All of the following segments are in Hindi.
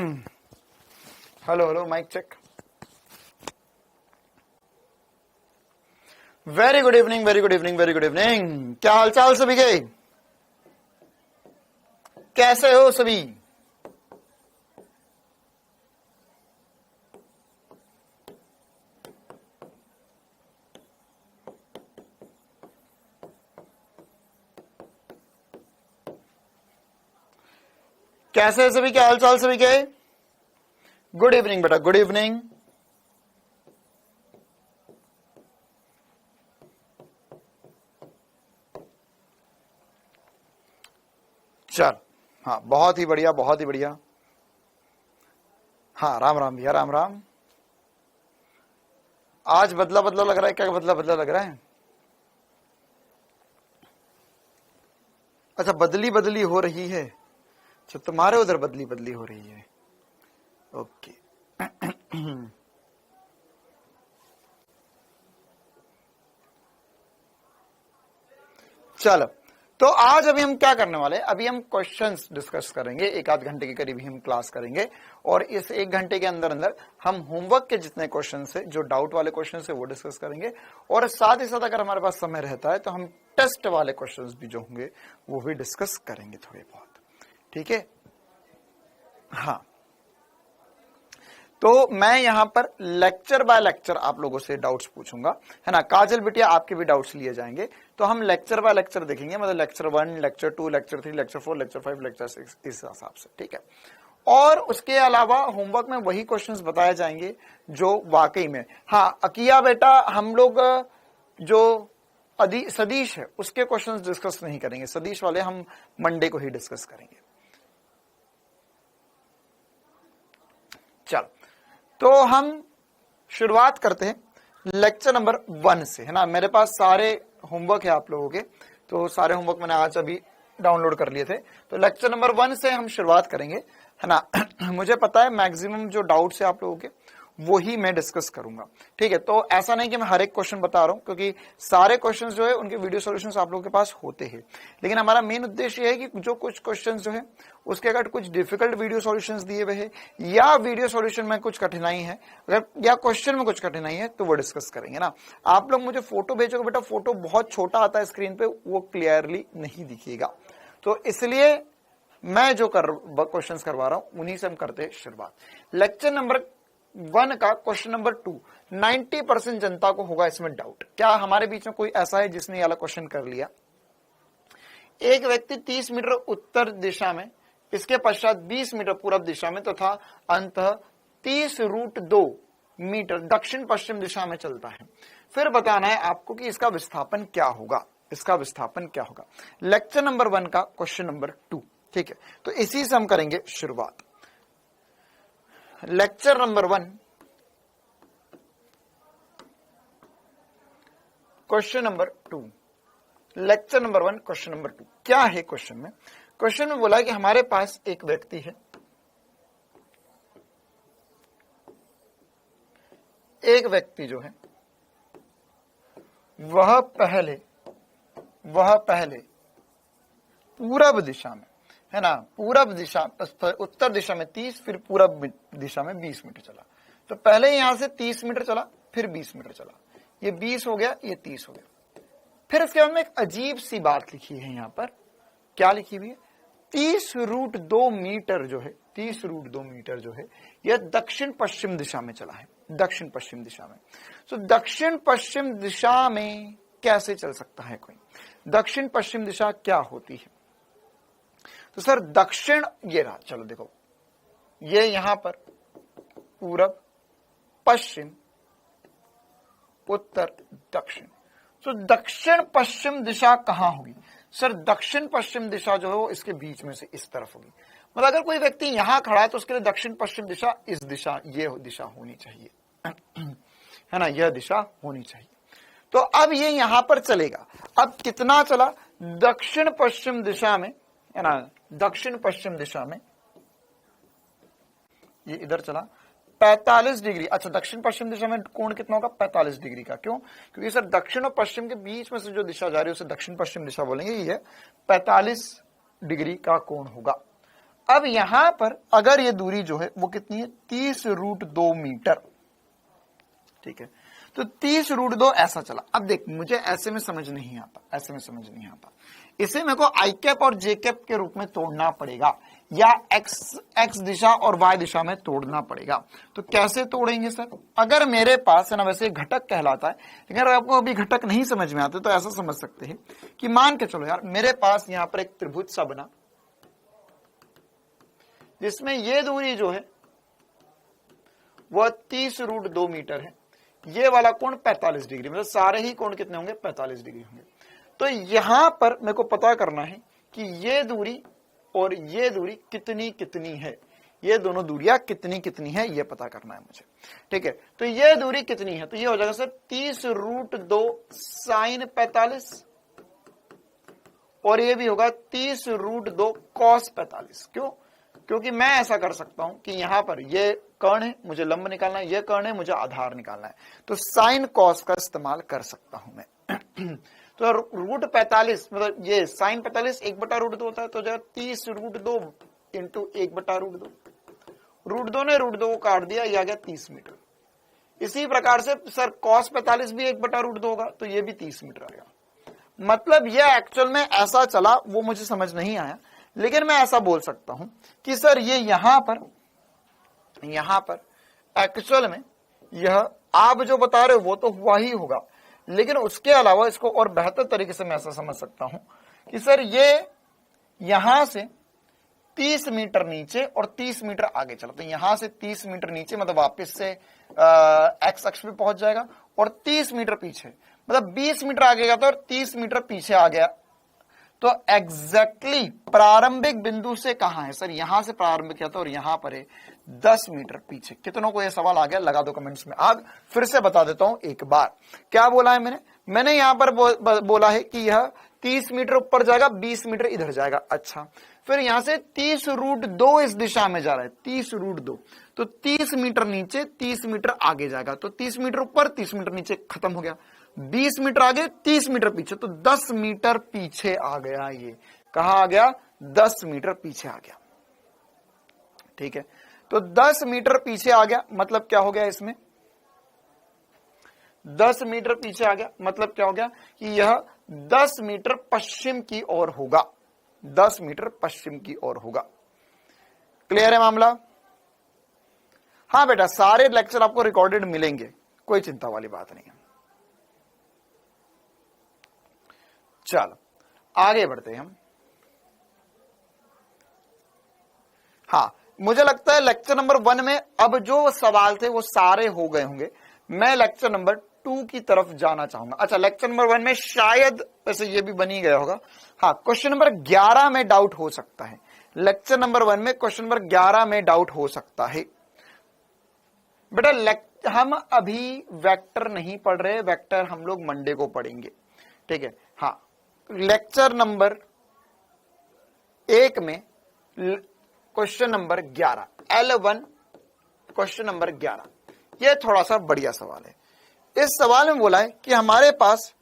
Hello hello, mic check. Very good evening, very good evening, very good evening. क्या हालचाल सभी के? कैसे हो सभी? कैसे है सभी? क्या हालचाल सभी के? गुड इवनिंग बेटा, गुड इवनिंग। चल, हाँ, बहुत ही बढ़िया, बहुत ही बढ़िया। हाँ, राम राम भैया, राम राम। आज बदला बदला लग रहा है। क्या बदला बदला लग रहा है? अच्छा, बदली बदली हो रही है। अच्छा, तुम्हारे उधर बदली बदली हो रही है। ओके। चलो, तो आज अभी हम क्या करने वाले हैं? अभी हम क्वेश्चंस डिस्कस करेंगे। एक आध घंटे के करीब ही हम क्लास करेंगे और इस एक घंटे के अंदर अंदर हम होमवर्क के जितने क्वेश्चन है, जो डाउट वाले क्वेश्चन है, वो डिस्कस करेंगे। और साथ ही साथ अगर हमारे पास समय रहता है तो हम टेस्ट वाले क्वेश्चन भी जो होंगे वो भी डिस्कस करेंगे थोड़े बहुत। ठीक है? हाँ, तो मैं यहां पर लेक्चर बाय लेक्चर आप लोगों से डाउट्स पूछूंगा, है ना। काजल बिटिया, आपके भी डाउट्स लिए जाएंगे। तो हम लेक्चर बाय लेक्चर देखेंगे, मतलब lecture 1, lecture 2, lecture 3, lecture 4, lecture 5, lecture 6, इस हिसाब से। ठीक है? और उसके अलावा होमवर्क में वही क्वेश्चंस बताए जाएंगे जो वाकई में, हाँ अकिया बेटा, हम लोग जो सदीश है उसके क्वेश्चंस डिस्कस नहीं करेंगे। सदीश वाले हम मंडे को ही डिस्कस करेंगे। चलो, तो हम शुरुआत करते हैं लेक्चर नंबर 1 से, है ना। मेरे पास सारे होमवर्क है आप लोगों के, तो सारे होमवर्क मैंने आज अभी डाउनलोड कर लिए थे। तो लेक्चर नंबर 1 से हम शुरुआत करेंगे, है ना। मुझे पता है मैक्सिमम जो डाउट्स है आप लोगों के वो ही मैं डिस्कस करूंगा। ठीक है? तो ऐसा नहीं कि मैं हर एक क्वेश्चन बता रहा हूं, क्योंकि सारे क्वेश्चन जो है उनके वीडियो सॉल्यूशंस आप लोगों के पास होते हैं। लेकिन हमारा मेन उद्देश्य है कि जो कुछ क्वेश्चन जो है उसके अगर कुछ डिफिकल्ट वीडियो सॉल्यूशंस दिए हुए हैं या वीडियो सॉल्यूशन में कुछ कठिनाई है, अगर या क्वेश्चन में कुछ कठिनाई है, तो वो डिस्कस करेंगे ना। आप लोग मुझे फोटो भेजोगे बेटा, फोटो बहुत छोटा आता है स्क्रीन पे, वो क्लियरली नहीं दिखेगा। तो इसलिए मैं जो क्वेश्चन करवा रहा हूं उन्हीं से हम करते हैं शुरुआत। लेक्चर नंबर 1 का क्वेश्चन नंबर 2, 90% जनता को होगा इसमें डाउट। क्या हमारे बीच में कोई ऐसा है जिसने ये वाला क्वेश्चन कर लिया? एक व्यक्ति 30 मीटर उत्तर दिशा में, इसके पश्चात 20 मीटर पूर्व दिशा में तथा अंततः 30√2 मीटर दक्षिण पश्चिम दिशा में चलता है। फिर बताना है आपको कि इसका विस्थापन क्या होगा। इसका विस्थापन क्या होगा? लेक्चर नंबर 1 का क्वेश्चन नंबर 2। ठीक है? तो इसी से हम करेंगे शुरुआत। Lecture number 1 question number 2। Lecture number 1 question number 2 क्या है? क्वेश्चन में बोला है कि हमारे पास एक व्यक्ति है, एक व्यक्ति जो है वह पहले पूरब दिशा में, है ना, पूरब दिशा, उत्तर दिशा में 30, फिर पूरब दिशा में 20 मीटर चला। तो पहले यहां से 30 मीटर चला, फिर 20 मीटर चला, ये 20 हो गया, ये 30 हो गया। फिर इसके बाद में एक अजीब सी बात लिखी है यहां पर। क्या लिखी हुई है? 30√2 मीटर जो है, 30√2 मीटर जो है, यह दक्षिण पश्चिम दिशा में चला है। दक्षिण पश्चिम दिशा में। तो दक्षिण पश्चिम दिशा में कैसे चल सकता है कोई? दक्षिण पश्चिम दिशा क्या होती है? तो सर दक्षिण ये रहा, चलो देखो, ये यहां पर पूरब, पश्चिम, उत्तर, दक्षिण। तो दक्षिण पश्चिम दिशा कहां होगी? सर दक्षिण पश्चिम दिशा जो है वो इसके बीच में से इस तरफ होगी। मतलब अगर कोई व्यक्ति यहां खड़ा है तो उसके लिए दक्षिण पश्चिम दिशा इस दिशा, ये दिशा होनी चाहिए, है ना, यह दिशा होनी चाहिए। तो अब ये यहां पर चलेगा। अब कितना चला? दक्षिण पश्चिम दिशा में, है ना, दक्षिण पश्चिम दिशा में ये इधर चला 45 डिग्री। अच्छा, दक्षिण पश्चिम दिशा में कोण कितना होगा? 45 डिग्री का। क्यों? क्योंकि सर दक्षिण और पश्चिम के बीच में से जो दिशा जा रही है उसे दक्षिण पश्चिम दिशा बोलेंगे। ये 45 डिग्री का कोण होगा। अब यहां पर अगर ये दूरी जो है वो कितनी है, 30√2 मीटर। ठीक है, तो 30√2 ऐसा चला। अब देख, मुझे ऐसे में समझ नहीं आता, ऐसे में समझ नहीं आता, इसे मेरे को आई कैप और जे कैप के रूप में तोड़ना पड़ेगा, या एक्स दिशा और वाई दिशा में तोड़ना पड़ेगा। तो कैसे तोड़ेंगे सर? अगर मेरे पास है ना, वैसे घटक कहलाता है, लेकिन अगर आपको अभी घटक नहीं समझ में आते तो ऐसा समझ सकते हैं कि मान के चलो यार, मेरे पास यहां पर एक त्रिभुज सा बना, जिसमें ये दूरी जो है वह 30√2 मीटर है, ये वाला कोण 45 डिग्री, मतलब सारे ही कोण कितने होंगे, 45 डिग्री होंगे। तो यहां पर मेरे को पता करना है कि ये दूरी और ये दूरी कितनी कितनी है, ये दोनों दूरियां कितनी कितनी है, ये पता करना है मुझे। ठीक है, तो ये दूरी कितनी है, तो ये हो जाएगा सर 30√2 sin 45, और ये भी होगा 30√2 cos 45। क्यों? क्योंकि मैं ऐसा कर सकता हूं कि यहां पर ये कर्ण है, मुझे लंब निकालना है, ये कर्ण है, मुझे आधार निकालना है, तो साइन कॉस का इस्तेमाल कर सकता हूं मैं। तो √45 मतलब ये साइन 45 1/√2 होता है, तो जो 30√2 इंटू 1/√2, √2 ने √2 को काट दिया, ये आ गया 30 मीटर। इसी प्रकार से सर कॉस 45 भी 1/√2 होगा, तो ये भी 30 मीटर आ गया। मतलब ये एक्चुअल में ऐसा चला, वो मुझे समझ नहीं आया, लेकिन मैं ऐसा बोल सकता हूं कि सर ये यहां पर एक्चुअल में यह आप जो बता रहे हो वो तो हुआ ही होगा, लेकिन उसके अलावा इसको और बेहतर तरीके से मैं ऐसा समझ सकता हूं कि सर ये यहां से 30 मीटर नीचे और 30 मीटर आगे चला, तो यहां से 30 मीटर नीचे मतलब वापस से एक्स अक्ष पे पहुंच जाएगा, और 30 मीटर पीछे मतलब 20 मीटर आगे गया था और 30 मीटर पीछे आ गया। तो एग्जैक्टली प्रारंभिक बिंदु से कहां है सर, यहां से प्रारंभ किया था और यहां पर है 10 मीटर पीछे। कितनों को यह सवाल आ गया, लगा दो कमेंट्स में आग। फिर से बता देता हूं एक बार, क्या बोला है मैंने यहां पर बोला है कि यह 30 मीटर ऊपर जाएगा, 20 मीटर इधर जाएगा। अच्छा, फिर यहां से 30√2 इस दिशा में जा रहा है, 30√2, तो 30 मीटर नीचे 30 मीटर आगे जाएगा, तो 30 मीटर ऊपर 30 मीटर नीचे, खत्म हो गया। 20 मीटर आगे 30 मीटर पीछे, तो 10 मीटर पीछे आ गया। ये कहां आ गया, 10 मीटर पीछे आ गया। ठीक है, तो 10 मीटर पीछे आ गया, मतलब क्या हो गया इसमें, 10 मीटर पीछे आ गया, मतलब क्या हो गया कि यह 10 मीटर पश्चिम की ओर होगा, 10 मीटर पश्चिम की ओर होगा। क्लियर है मामला? हाँ बेटा, सारे लेक्चर आपको रिकॉर्डेड मिलेंगे, कोई चिंता वाली बात नहीं है। चलो आगे बढ़ते हैं हम। हाँ, मुझे लगता है लेक्चर नंबर 1 में अब जो सवाल थे वो सारे हो गए होंगे। मैं लेक्चर नंबर 2 की तरफ जाना चाहूंगा। अच्छा, लेक्चर नंबर 1 में शायद वैसे ये भी बनी गया होगा। हाँ, क्वेश्चन नंबर 11 में डाउट हो सकता है। लेक्चर नंबर 1 में क्वेश्चन नंबर 11 में डाउट हो सकता है। बेटा हम अभी वेक्टर नहीं पढ़ रहे, वेक्टर हम लोग मंडे को पढ़ेंगे। ठीक है, हाँ, लेक्चर नंबर 1 में question number 11 L1 question number 11, यह थोड़ा सा बढ़िया सवाल है। इस सवाल में बोला है कि हमारे पास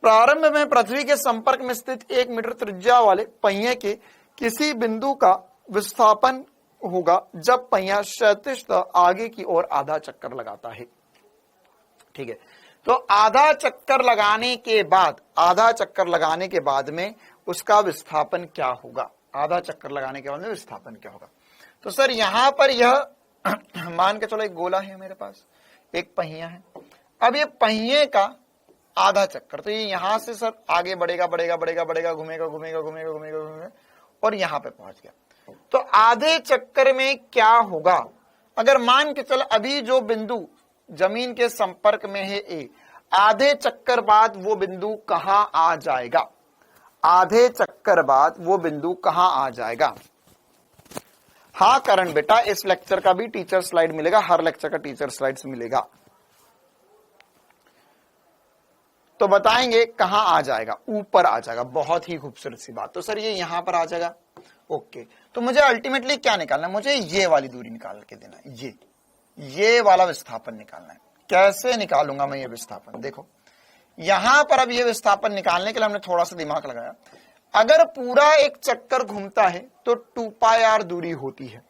प्रारंभ में पृथ्वी के संपर्क में स्थित 1 मीटर त्रिज्या वाले पहिए के किसी बिंदु का विस्थापन होगा जब पहिया क्षैतिजतः आगे की ओर आधा चक्कर लगाता है। ठीक है, तो आधा चक्कर लगाने के बाद में उसका विस्थापन क्या होगा, आधा चक्कर लगाने के बाद में विस्थापन क्या होगा। तो सर यहां पर यह मान के चलो एक गोला है मेरे पास, एक पहिया है। अब ये पहिए का आधा चक्कर, तो ये यहां से सर आगे बढ़ेगा, घूमेगा और यहां पे पहुंच गया। तो आधे चक्कर में क्या होगा, अगर मान के चल अभी जो बिंदु जमीन के संपर्क में है ए, आधे चक्कर बाद वो बिंदु कहां आ जाएगा, आधे चक्कर बाद वो बिंदु कहां आ जाएगा। हाँ करण बेटा, इस लेक्चर का भी टीचर स्लाइड मिलेगा, हर लेक्चर का टीचर स्लाइड्स मिलेगा। तो बताएंगे कहां आ जाएगा, ऊपर आ जाएगा। बहुत ही खूबसूरत सी बात। तो सर ये यहां पर आ जाएगा। ओके, तो मुझे अल्टीमेटली क्या निकालना है, मुझे ये वाली दूरी निकाल के देना है, ये वाला विस्थापन निकालना है। कैसे निकालूंगा मैं ये विस्थापन, देखो यहां पर अब ये विस्थापन निकालने के लिए हमने थोड़ा सा दिमाग लगाया। अगर पूरा एक चक्कर घूमता है तो 2 पाई आर दूरी होती है,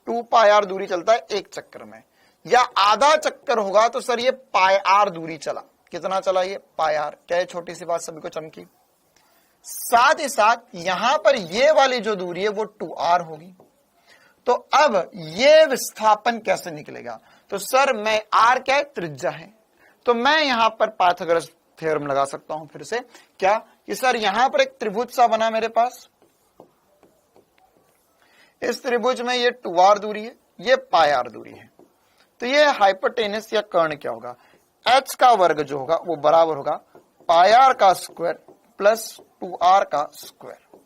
2 पाई आर दूरी चलता है एक चक्कर में, या आधा चक्कर होगा तो सर ये पाई आर दूरी चला। कितना चला ये? पाई आर। क्या है? छोटी सी बात सभी को चमकी। साथ ही साथ यहां पर ये वाली जो दूरी है वो 2r होगी। तो अब ये विस्थापन कैसे निकलेगा? तो सर मैं r क्या है? त्रिज्या है। तो मैं यहां पर पाइथागोरस थ्योरम लगा सकता हूं फिर से। क्या कि सर यहां पर एक त्रिभुज सा बना मेरे पास, इस त्रिभुज में ये 2r दूरी है, ये पाई आर दूरी है। तो ये हाइपोटेनस या कर्ण क्या होगा? h का वर्ग जो होगा वो बराबर होगा पाई आर का स्क्वायर प्लस 2r का स्क्वायर।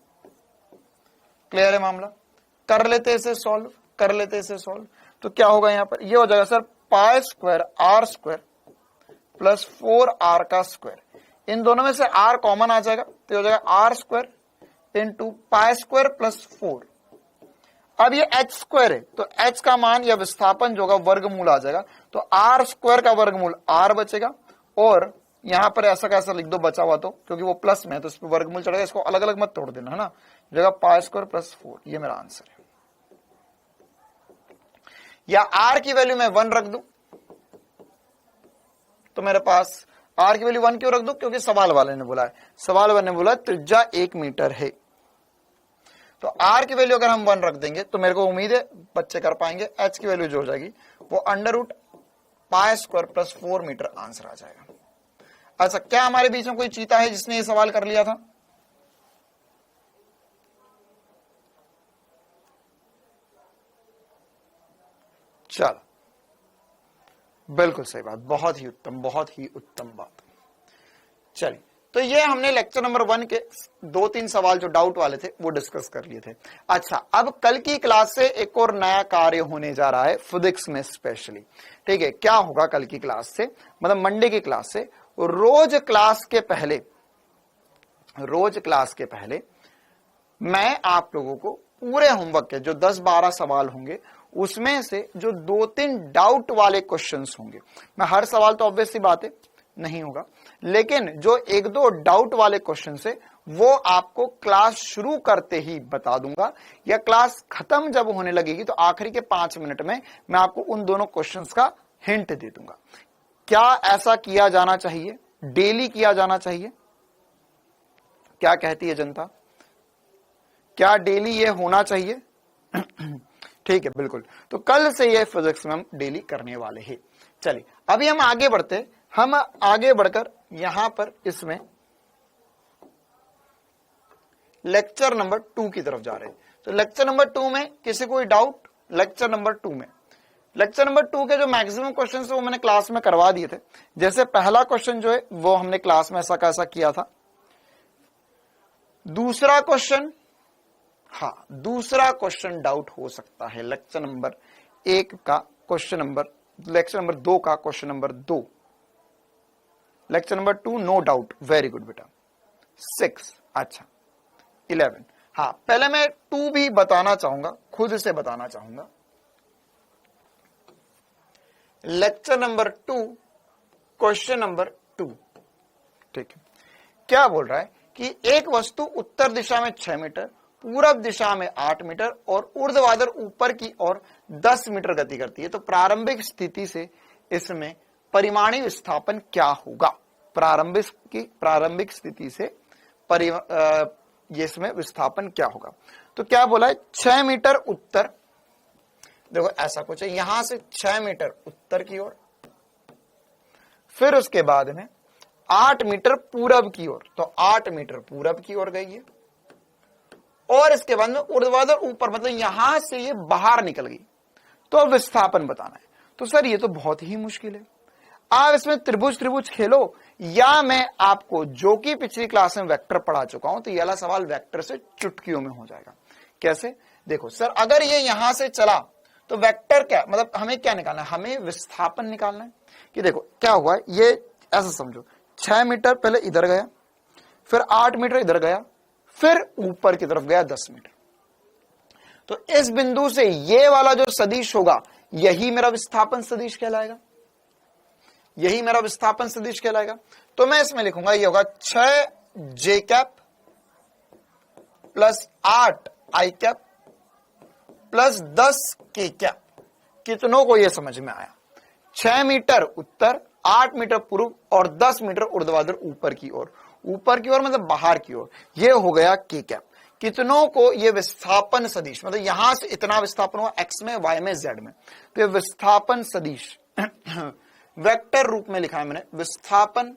क्लियर है मामला? कर लेते इसे सॉल्व, कर लेते इसे सॉल्व। तो क्या होगा यहां पर? ये हो जाएगा sir pi square r square plus 4r का स्क्वायर। इन दोनों में से r कॉमन आ जाएगा तो हो जाएगा r square into pi square plus 4। अब ये h स्क्वायर है तो h का मान या विस्थापन जो होगा वर्गमूल आ जाएगा। तो आर स्क्वायर का वर्गमूल r बचेगा, और यहां पर ऐसा कैसा लिख दो बचा हुआ, तो क्योंकि वो प्लस में है तो इस पर वर्गमूल चढ़ेगा, इसको अलग अलग मत तोड़ देना, है ना। जगह पाई स्क्वायर प्लस 4, ये मेरा आंसर है। या r की वैल्यू मैं 1 रख दूं तो मेरे पास r की वैल्यू 1 क्यों रख दूं? क्योंकि सवाल वाले ने बोला है, सवाल वाले ने बोला त्रिज्या 1 मीटर है। तो r की वैल्यू अगर हम 1 रख देंगे तो मेरे को उम्मीद है बच्चे कर पाएंगे। h की वैल्यू जो हो जाएगी वो under root pi square plus 4 metre answer आ जाएगा। अच्छा, क्या हमारे बीच में कोई चीता है जिसने ये सवाल कर लिया था? चलो, बिल्कुल सही बात, बहुत ही उत्तम, बहुत ही उत्तम बात। चलिए, तो ये हमने लेक्चर नंबर 1 के 2-3 सवाल जो डाउट वाले थे वो डिस्कस कर लिए थे। अच्छा, अब कल की क्लास से एक और नया कार्य होने जा रहा है फिजिक्स में स्पेशली। ठीक है, क्या होगा कल की क्लास से, मतलब मंडे की क्लास से? रोज क्लास के पहले मैं आप लोगों को पूरे होमवर्क के जो 10-12 सवाल होंगे उसमें से जो 2-3 डाउट वाले क्वेश्चंस होंगे, मैं हर सवाल तो ऑब्वियस सी बात है नहीं होगा, लेकिन जो 1-2 डाउट वाले क्वेश्चन है वो आपको क्लास शुरू करते ही बता दूंगा, या क्लास खत्म जब होने लगेगी तो आखिरी के 5 मिनट में मैं आपको उन दोनों क्वेश्चंस का हिंट दे दूंगा। क्या ऐसा किया जाना चाहिए? डेली किया जाना चाहिए? क्या कहती है जनता? क्या डेली ये होना चाहिए? ठीक है, बिल्कुल। तो कल से ये फिजिक्स में हम डेली करने वाले हैं। चलिए, अभी हम आगे बढ़ते, हम आगे बढ़कर यहां पर इसमें लेक्चर नंबर 2 की तरफ जा रहे हैं। तो लेक्चर नंबर 2 में किसी कोई डाउट? लेक्चर नंबर 2 के जो मैक्सिमम क्वेश्चन वो मैंने क्लास में करवा दिए थे। जैसे पहला क्वेश्चन जो है वो हमने क्लास में ऐसा कैसा किया था। दूसरा क्वेश्चन, हाँ, दूसरा क्वेश्चन डाउट हो सकता है लेक्चर नंबर 1 का क्वेश्चन नंबर, लेक्चर नंबर 2 का question number 2, lecture number 2 no doubt, very good बेटा। 6, अच्छा 11, हाँ, पहले मैं 2 भी बताना चाहूंगा, खुद से बताना चाहूंगा। लेक्चर नंबर 2 क्वेश्चन नंबर 2, ठीक है। क्या बोल रहा है कि एक वस्तु उत्तर दिशा में 6 मीटर, पूरब दिशा में 8 मीटर और ऊर्ध्वाधर ऊपर की ओर 10 मीटर गति करती है। तो प्रारंभिक स्थिति से इसमें परिमाणीय विस्थापन क्या होगा? प्रारंभिक स्थिति से इसमें विस्थापन क्या होगा? तो क्या बोला है? 6 मीटर उत्तर, देखो ऐसा कुछ है, यहां से 6 मीटर उत्तर की ओर, फिर उसके बाद में 8 मीटर पूरब की ओर, तो 8 मीटर पूरब की ओर गई है, और इसके बाद में ऊर्ध्वाधर ऊपर, मतलब यहां से ये बाहर निकल गई। तो अब विस्थापन बताना है। तो सर ये तो बहुत ही मुश्किल है, आप इसमें त्रिभुज खेलो, या मैं आपको जो कि पिछली क्लास में वेक्टर पढ़ा चुका हूं, तो ये वाला सवाल वेक्टर से चुटकियों में हो जाएगा। कैसे? देखो सर, अगर ये यहां से चला तो वेक्टर क्या, मतलब हमें क्या निकालना है? हमें विस्थापन निकालना है। कि देखो क्या हुआ है, ये ऐसा समझो, 6 मीटर पहले इधर गया, फिर 8 मीटर इधर गया, फिर ऊपर की तरफ गया 10 मीटर। तो इस बिंदु से ये वाला जो सदिश होगा यही मेरा विस्थापन सदिश कहलाएगा, यही मेरा विस्थापन सदिश कहलाएगा। तो मैं इसमें लिखूंगा ये होगा 6 जे कैप प्लस 8 आई कैप प्लस 10 के कैप, कितनों को यह समझ में आया? 6 मीटर उत्तर, 8 मीटर पूर्व और 10 मीटर ऊर्ध्वाधर ऊपर की ओर। ऊपर की ओर मतलब बाहर की ओर, ये हो गया के कैप। कितनों को ये विस्थापन सदिश, मतलब यहां से इतना विस्थापन हुआ एक्स में, वाई में, जेड में, तो ये विस्थापन सदिश वेक्टर रूप में लिखा है मैंने, विस्थापन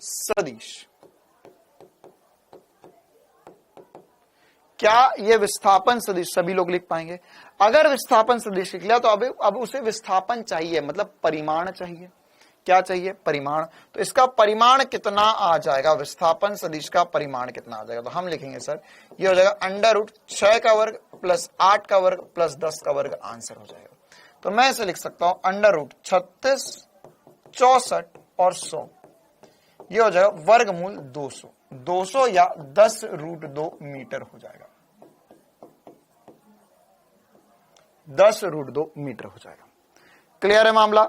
सदिश। क्या ये विस्थापन सदिश सभी लोग लिख पाएंगे? अगर विस्थापन सदिश लिख लिया तो अब उसे विस्थापन चाहिए, मतलब परिमाण चाहिए। क्या चाहिए? परिमाण। तो इसका परिमाण कितना आ जाएगा? विस्थापन सदिश का परिमाण कितना आ जाएगा? तो हम लिखेंगे सर, ये हो जाएगा अंडर रूट 6 का वर्ग प्लस 8 का वर्ग प्लस 10 का वर्ग, आंसर हो जाएगा। तो मैं इसे लिख सकता हूं अंडर रूट 36, 64 और 100, ये हो जाएगा वर्गमूल 200। 200 या 10 रूट 2 मीटर हो जाएगा, 10 रूट 2 मीटर हो जाएगा। क्लियर है मामला?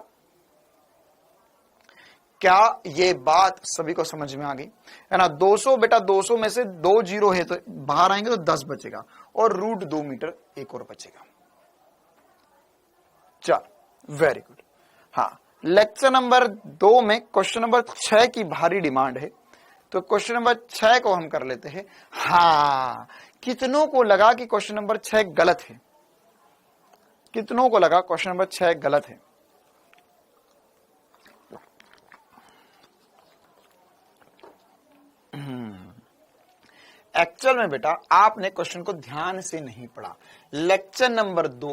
क्या ये बात सभी को समझ में आ गई है ना? 200 बेटा, 200 में से 2 जीरो है तो बाहर आएंगे तो 10 बचेगा और रूट 2 मीटर एक और बचेगा। चल वेरी गुड। हाँ, लेक्चर नंबर 2 में क्वेश्चन नंबर 6 की भारी डिमांड है, तो क्वेश्चन नंबर 6 को हम कर लेते हैं। हाँ, कितनों को लगा कि क्वेश्चन नंबर 6 गलत है? कितनों को लगा क्वेश्चन नंबर 6 गलत है? एक्चुअल में बेटा आपने क्वेश्चन को ध्यान से नहीं पढ़ा। लेक्चर नंबर 2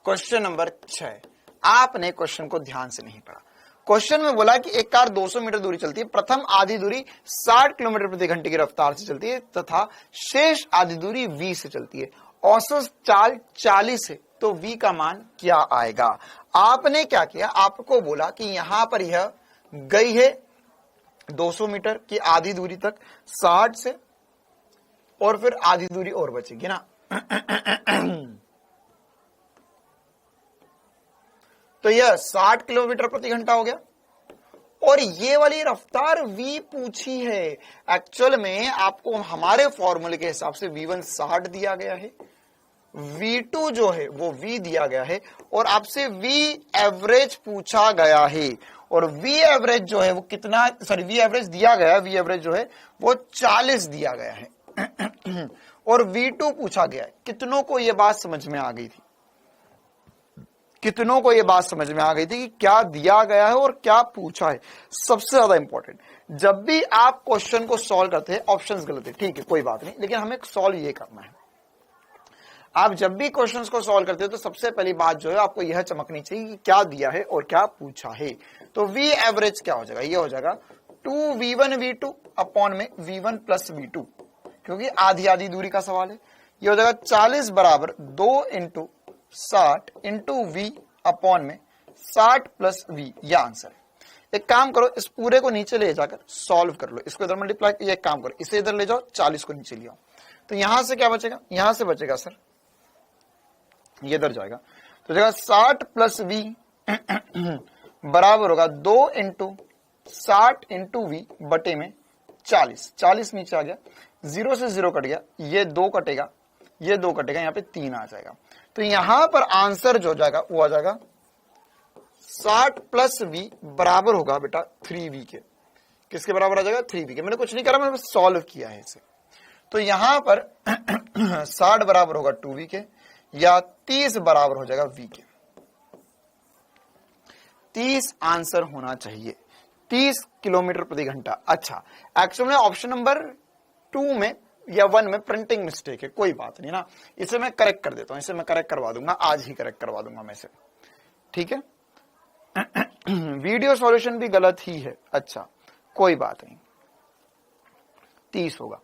क्वेश्चन नंबर 6 आपने क्वेश्चन को ध्यान से नहीं पढ़ा। क्वेश्चन में बोला कि एक कार 200 मीटर दूरी चलती है, प्रथम आधी दूरी 60 किलोमीटर प्रति घंटे की रफ्तार से चलती है तथा शेष आधी दूरी v से चलती है, औसत चाल 40 है, तो v का मान क्या आएगा? आपने क्या किया? आपको बोला कि यहां पर यह गई है 200 मीटर की आधी दूरी तक 60 से, और फिर आधी दूरी और बचेगी ना। तो यह 60 किलोमीटर प्रति घंटा हो गया, और ये वाली रफ्तार v पूछी है। एक्चुअल में आपको हमारे फॉर्मूले के हिसाब से v1 60 दिया गया है, v2 जो है वो v दिया गया है, और आपसे v एवरेज पूछा गया है, और v एवरेज जो है वो कितना, सॉरी v एवरेज दिया गया है, v एवरेज जो है वो 40 दिया गया है और v2 पूछा गया है। कितनों को ये बात समझ में आ गई थी? कितनों को ये बात समझ में आ गई थी कि क्या दिया गया है और क्या पूछा है? सबसे ज्यादा इंपॉर्टेंट, जब भी आप क्वेश्चन को सॉल्व करते हैं, ऑप्शंस गलत है, ठीक है कोई बात नहीं, लेकिन हमें सॉल्व ये करना है। आप जब भी क्वेश्चंस को सॉल्व करते हो तो सबसे पहली बात जो है आपको यह चमकनी चाहिए कि क्या दिया है और क्या पूछा है। तो v एवरेज क्या हो जाएगा? ये हो जाएगा 2v1 v2 अपॉन में v1 प्लस v2, क्योंकि आधी आधी दूरी का सवाल है। ये हो जाएगा 40 बराबर 2 इंटू 60 इंटू v अपॉन में 60 प्लस v, यह आंसर है। एक काम करो, इस पूरे को नीचे ले जाकर सॉल्व कर लो, इसको इधर मल्टीप्लाई, ये एक काम करो, इसे इधर ले जाओ, 40 को नीचे ले आओ, तो यहां से क्या बचेगा? यहां से बचेगा सर, ये इधर जाएगा, तो जाएगा 60 प्लस v बराबर होगा 2 इंटू 60 इंटू v बटे में 40। 40 नीचे आ गया, 0 से 0 कट गया, ये 2 कटेगा, ये 2 कटेगा, यहाँ पे 3 आ जाएगा। तो यहां पर आंसर जो जाएगा वो आ जाएगा 60 प्लस v बराबर होगा बेटा 3v के। किसके बराबर आ जाएगा? 3v के। मैंने कुछ नहीं करा, मैंने बस सॉल्व किया है इसे। तो यहां पर 60 बराबर होगा 2v के, या 30 बराबर हो जाएगा v के। 30 आंसर होना चाहिए, 30 किलोमीटर प्रति घंटा। अच्छा, एक्चुअल में ऑप्शन नंबर 2 में या 1 में प्रिंटिंग मिस्टेक है, कोई बात नहीं ना, इसे मैं करेक्ट कर देता हूं, इसे मैं करेक्ट करवा दूंगा, आज ही करेक्ट करवा दूंगा मैं इसे, ठीक है। वीडियो सॉल्यूशन भी गलत ही है, अच्छा कोई बात नहीं, 30 होगा,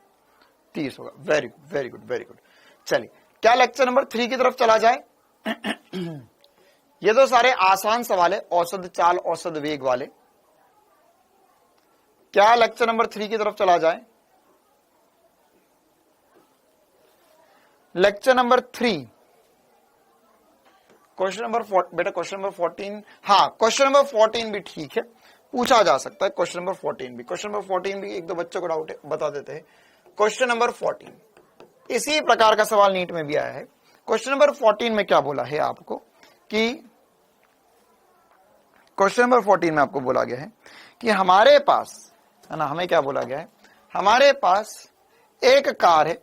30 होगा। Very good very good very good. चलिए, क्या लेक्चर नंबर 3 की तरफ चला जाए? ये तो सारे आसान सवाल है, औसत चाल औसत वेग वाले। क्या लेक्चर नंबर 3 की तरफ चला जाए? लेक्चर नंबर 3, क्वेश्चन नंबर बेटा क्वेश्चन नंबर 14, हाँ क्वेश्चन नंबर 14 भी ठीक है, पूछा जा सकता है। क्वेश्चन नंबर 14 भी, क्वेश्चन नंबर 14 भी एक दो बच्चों को डाउट है, बता देते हैं। क्वेश्चन नंबर 14 इसी प्रकार का सवाल नीट में भी आया है। क्वेश्चन नंबर 14 में क्या बोला है आपको कि क्वेश्चन नंबर 14 में आपको बोला गया है कि हमारे पास है ना, हमें क्या बोला गया है, हमारे पास एक कार है,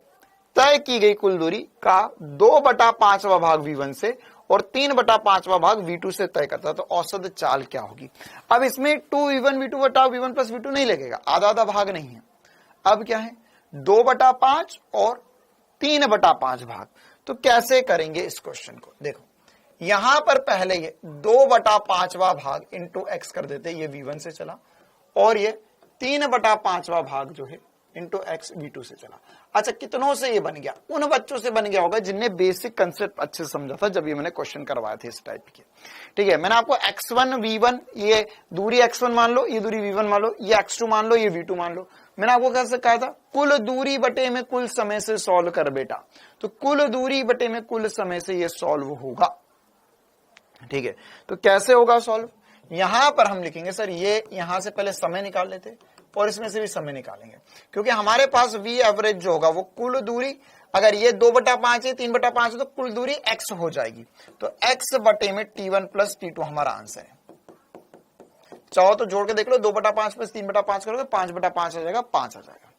तय की गई कुल दूरी का 2/5वां भाग v1 से और 3/5वां भाग v2 से तय करता है, तो औसत चाल क्या होगी। अब इसमें 2v1 v2 बटा v1 प्लस v2 नहीं लगेगा, आधा आधा भाग नहीं है। अब क्या है, 2/5 और 3/5 भाग। तो कैसे करेंगे इस क्वेश्चन को, देखो यहां पर पहले ये 2/5वां भाग इंटू एक्स कर देते, ये v1 से चला, और ये 3/5वां भाग जो है इंटू एक्स v2 से चला। अच्छा, कितनों से ये बन गया, उन बच्चों से बन गया होगा जिनने बेसिक कंसेप्ट अच्छे से समझा था जब ये मैंने क्वेश्चन करवाए थे इस टाइप के। ठीक है, मैंने आपको x1 v1, ये दूरी x1 मान लो, ये दूरी v1 मान लो, ये x2 मान लो, ये v2 मान लो। मैंने आपको कैसे कहा था, कुल दूरी बटे में कुल समय से सॉल्व कर बेटा, तो कुल दूरी बटे में कुल समय से ये सॉल्व होगा। ठीक है, तो कैसे होगा सॉल्व, यहां पर हम लिखेंगे सर, ये यहां से पहले समय निकाल लेते और इसमें से भी समय निकालेंगे, क्योंकि हमारे पास v एवरेज जो होगा वो कुल दूरी, अगर ये 2/5 है 3/5 है तो कुल दूरी x हो जाएगी, तो x बटे में t1 प्लस t2 हमारा आंसर है। चाहो तो जोड़ के देख लो, 2/5 प्लस 3/5 करोगे 5/5 आ जाएगा, 5 आ जाएगा।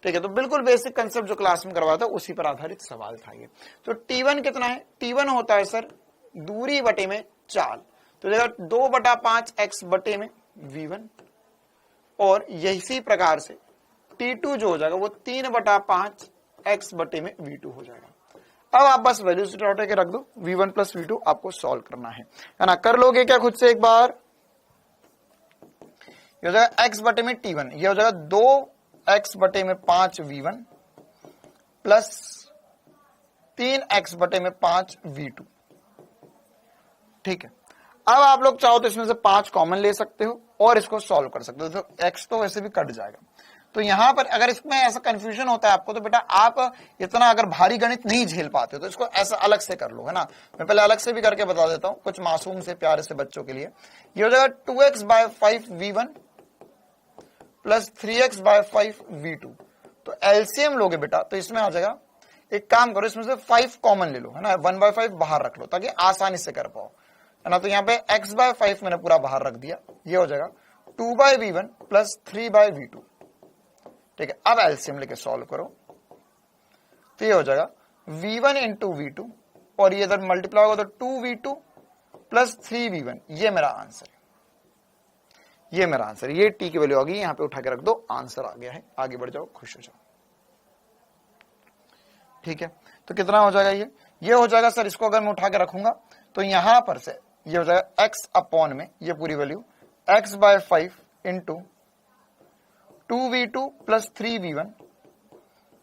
ठीक है, तो बिल्कुल बेसिक कंसेप्ट जो क्लास में करवाया था उसी पर आधारित सवाल था ये। तो t1 कितना है, t1 होता है सर दूरी बटे में चाल, तो देखा 2/5x बटे में v1, और इसी प्रकार से t2 जो हो जाएगा वो 3/5x बटे में v2 हो जाएगा। अब आप बस वैल्यू उठा के रख दो, v1 प्लस v2 आपको सॉल्व करना है ना, कर लोगे क्या खुद से एक बार। ये हो जाएगा x बटे में t1, ये हो जाएगा 2x बटे में 5 v1 प्लस 3x बटे में 5 v2। ठीक है, अब आप लोग चाहो तो इसमें से 5 कॉमन ले सकते हो और इसको सॉल्व कर सकते हो, तो x तो वैसे भी कट जाएगा। तो यहां पर अगर इसमें ऐसा कंफ्यूजन होता है आपको, तो बेटा आप इतना अगर भारी गणित नहीं झेल पाते तो इसको ऐसा अलग से कर लो, है ना। मैं पहले अलग से भी करके बता देता हूं कुछ मासूम से प्यारे से बच्चों के लिए। ये हो जाएगा 2x/5 v1 plus 3x/5 v2। तो एलसीएम लोगे बेटा तो इसमें आ जाएगा, एक काम करो इसमें से 5 कॉमन ले लो, है ना, 1/5 बाहर रख लो ताकि आसानी से कर पाओ, है ना। तो यहाँ पे x/5 मैंने पूरा बाहर रख दिया, ये हो जाएगा 2/v1 प्लस 3/v2। ठीक है, अब एलसीएम लेके सॉल्व करो, तो ये हो जाएगा v1 इंटू v2, और ये इधर मल्टीप्लाई होगा तो 2v2 प्लस 3v1। ये मेरा आंसर है, ये मेरा आंसर, ये टी की वैल्यू आ गई, यहां पे उठा के रख दो, आंसर आ गया है। आगे बढ़ जाओ, खुश हो जाओ। ठीक है, तो कितना हो जाएगा, ये हो जाएगा सर, इसको अगर मैं उठा के रखूंगा तो यहां पर से ये हो जाएगा x अपॉन में ये पूरी value x/5 into 2v2 plus 3v1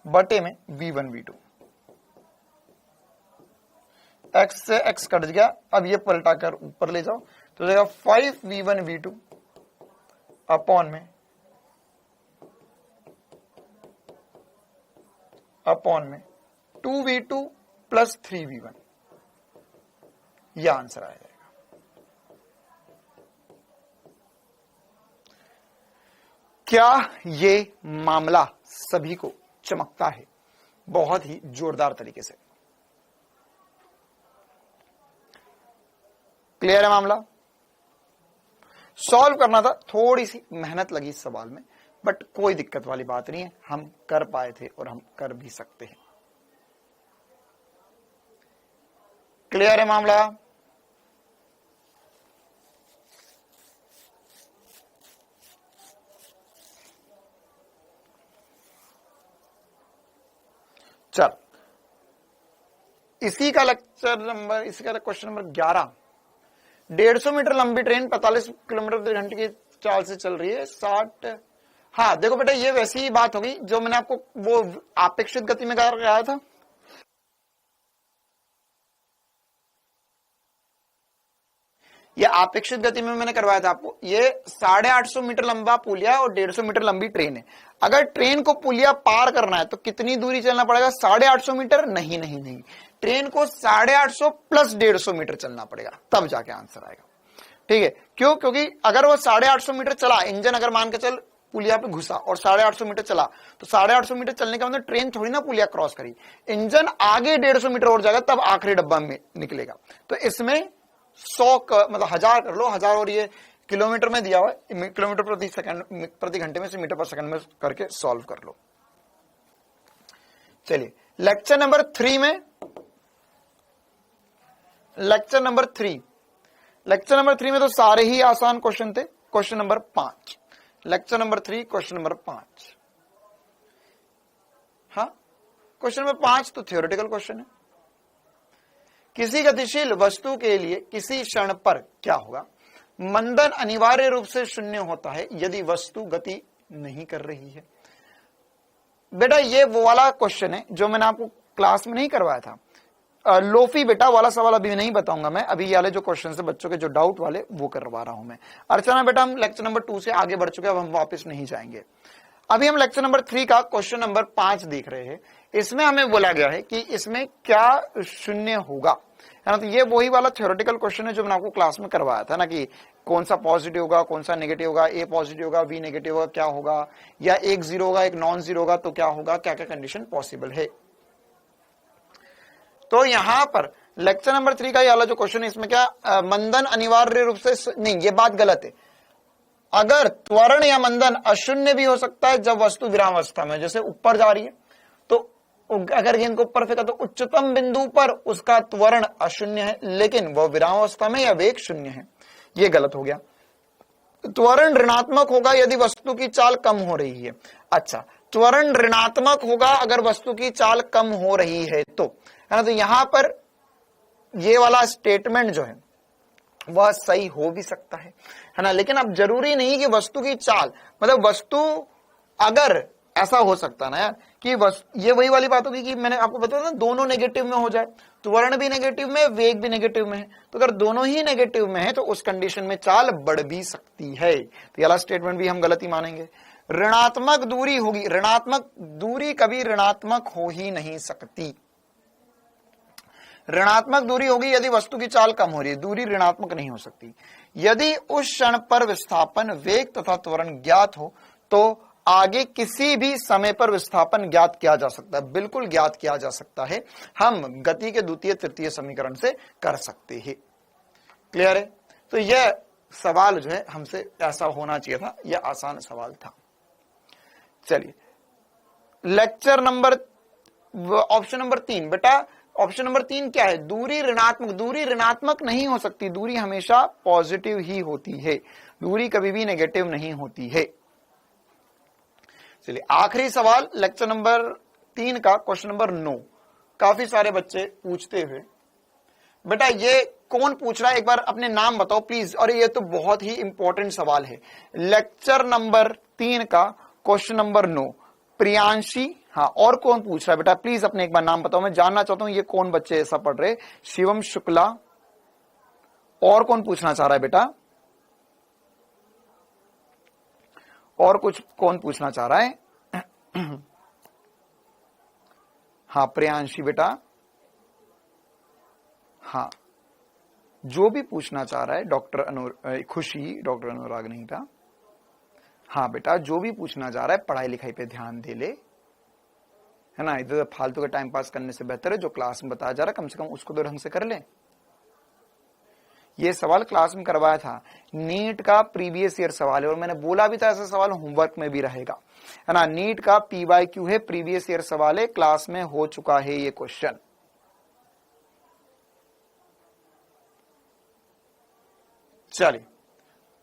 बटे में v1 v2। x से x कट गया, अब ये पलटा कर ऊपर ले जाओ तो हो जाएगा 5v1 v2 अपॉन में 2v2 प्लस 3v1। यह आंसर आ जाएगा। क्या ये मामला सभी को चमकता है? बहुत ही जोरदार तरीके से क्लियर है मामला। सॉल्व करना था, थोड़ी सी मेहनत लगी इस सवाल में, बट कोई दिक्कत वाली बात नहीं है, हम कर पाए थे और हम कर भी सकते हैं। क्लियर है मामला। चल, इसी का लेक्चर नंबर, इसी का क्वेश्चन नंबर 11। 150 मीटर लंबी ट्रेन 45 किलोमीटर प्रति घंटे की चाल से चल रही है, 60। हाँ देखो बेटा, ये वैसी ही बात होगी जो मैंने आपको वो अपेक्षित गति में कहा था। ये अपेक्षित गति में मैंने करवाया था आपको। ये 850 मीटर लंबा पुलिया और 150 मीटर लंबी ट्रेन है। अगर ट्रेन को पुलिया पार करना है तो कितनी दूरी चलना पड़ेगा? 850 मीटर? नहीं नहीं नहीं, ट्रेन को 850 प्लस 150 मीटर चलना पड़ेगा, तब जाके आंसर आएगा। ठीक है, क्यों? क्योंकि अगर वो 850 मीटर चला, इंजन अगर मान के चल पुलिया पे घुसा और 850 मीटर चला, तो 850 मीटर चलने का मतलब ट्रेन थोड़ी ना पुलिया क्रॉस करी, इंजन आगे 150 मीटर और जाएगा तब आखिरी डब्बा में निकलेगा। तो इसमें 100 मतलब 1000 कर लो, 1000 और ये किलोमीटर में दिया हुआ है, किलोमीटर प्रति सेकंड प्रति घंटे में से मीटर पर सेकंड में करके सॉल्व कर लो। चलिए लेक्चर नंबर 3 में, लेक्चर नंबर 3 में तो सारे ही आसान क्वेश्चन थे। Question number 5, lecture number 3 question number 5। हाँ, क्वेश्चन नंबर 5 तो थ्योरेटिकल क्वेश्चन है। किसी गतिशील वस्तु के लिए किसी क्षण पर क्या होगा? मंदन अनिवार्य रूप से शून्य होता है यदि वस्तु गति नहीं कर रही है। बेटा ये वो वाला क्वेश्चन है जो मैंने आपको क्लास में नहीं करवाया था। लोफी बेटा वाला सवाल अभी नहीं बताऊंगा मैं, अभी वाले जो क्वेश्चन है बच्चों के जो डाउट वाले वो करवा रहा हूं मैं। अर्चना बेटा हम लेक्चर नंबर 2 से आगे बढ़ चुके हैं, अब हम वापस नहीं जाएंगे। अभी हम लेक्चर नंबर 3 का क्वेश्चन नंबर 5 देख रहे हैं। इसमें हमें बोला गया है कि इसमें क्या शून्य होगा, है ना। तो ये वही वाला थ्योरेटिकल क्वेश्चन है जो मैंने आपको क्लास में करवाया था ना, कि कौन सा पॉजिटिव होगा, कौन सा नेगेटिव होगा, ए पॉजिटिव होगा, बी नेगेटिव होगा, क्या होगा, या एक जीरो होगा, एक नॉन जीरो होगा तो क्या होगा, क्या क्या कंडीशन पॉसिबल है। तो यहां पर लेक्चर नंबर 3 का ये वाला जो क्वेश्चन है, इसमें क्या मंदन अनिवार्य रूप से नहीं, ये बात गलत है। अगर त्वरण या मंदन अशून्य भी हो सकता है जब वस्तु विरामावस्था में, जैसे ऊपर जा रही है तो अगर गेंद को ऊपर फेंका तो उच्चतम बिंदु पर उसका त्वरण अशून्य है, लेकिन वह विरामावस्था में या वेग शून्य है, ये गलत हो गया। त्वरण ऋणात्मक होगा यदि वस्तु की चाल कम हो रही है। अच्छा, त्वरण ऋणात्मक होगा अगर वस्तु की चाल कम हो रही है तो, है ना। तो यहां पर ये वाला स्टेटमेंट जो है वह सही हो भी सकता है ना, लेकिन अब जरूरी नहीं कि वस्तु की चाल, मतलब वस्तु अगर ऐसा हो सकता ना यार कि ये वही वाली बात होगी कि मैंने आपको बताया ना, दोनों नेगेटिव में हो जाए, त्वरण भी नेगेटिव में, वेग भी नेगेटिव में है। तो अगर दोनों ही नेगेटिव में है तो उस कंडीशन में चाल बढ़ भी सकती है। तो ये वाला स्टेटमेंट भी हम गलत ही मानेंगे। ऋणात्मक दूरी होगी, ऋणात्मक दूरी कभी ऋणात्मक हो ही नहीं सकती। ऋणात्मक दूरी होगी यदि वस्तु की चाल कम हो रही है, दूरी ऋणात्मक नहीं हो सकती। यदि उस क्षण पर विस्थापन, वेग तथा त्वरण ज्ञात हो तो आगे किसी भी समय पर विस्थापन ज्ञात किया जा सकता है, बिल्कुल ज्ञात किया जा सकता है। हम गति के द्वितीय तृतीय समीकरण से कर सकते हैं। क्लियर है? तो यह सवाल जो है हमसे ऐसा होना चाहिए था, यह आसान सवाल था। चलिए लेक्चर नंबर ऑप्शन नंबर 3 बेटा, ऑप्शन नंबर 3 क्या है? दूरी ऋणात्मक, दूरी ऋणात्मक नहीं हो सकती, दूरी हमेशा पॉजिटिव ही होती है, दूरी कभी भी नेगेटिव नहीं होती है। चलिए आखिरी सवाल लेक्चर नंबर 3 का क्वेश्चन नंबर 9। काफी सारे बच्चे पूछते हुए, बेटा ये कौन पूछ रहा है, एक बार अपने नाम बताओ प्लीज। और ये तो बहुत ही इंपॉर्टेंट सवाल है। लेक्चर नंबर 3 का क्वेश्चन नंबर 9, प्रियांशी। हाँ, और कौन पूछ रहा है बेटा, प्लीज अपने एक बार नाम बताओ, मैं जानना चाहता हूं ये कौन बच्चे ऐसा पढ़ रहे। शिवम शुक्ला, और कौन पूछना चाह रहा है बेटा, और कुछ कौन पूछना चाह रहा है? हाँ प्रियांशी बेटा, हाँ जो भी पूछना चाह रहा है, डॉक्टर खुशी, डॉक्टर अनुराग नहीं था। हाँ बेटा जो भी पूछना चाह रहा है पढ़ाई लिखाई पे ध्यान दे ले, है ना। इधर फालतू का टाइम पास करने से बेहतर है जो क्लास में बताया जा रहा है कम से कम उसको तो ढंग से कर ले। ये सवाल क्लास में करवाया था, नीट का प्रीवियस ईयर सवाल है, और मैंने बोला भी था ऐसा सवाल होमवर्क में भी रहेगा, है ना। नीट का PYQ है, प्रीवियस ईयर सवाल है, क्लास में हो चुका है ये क्वेश्चन। चलिए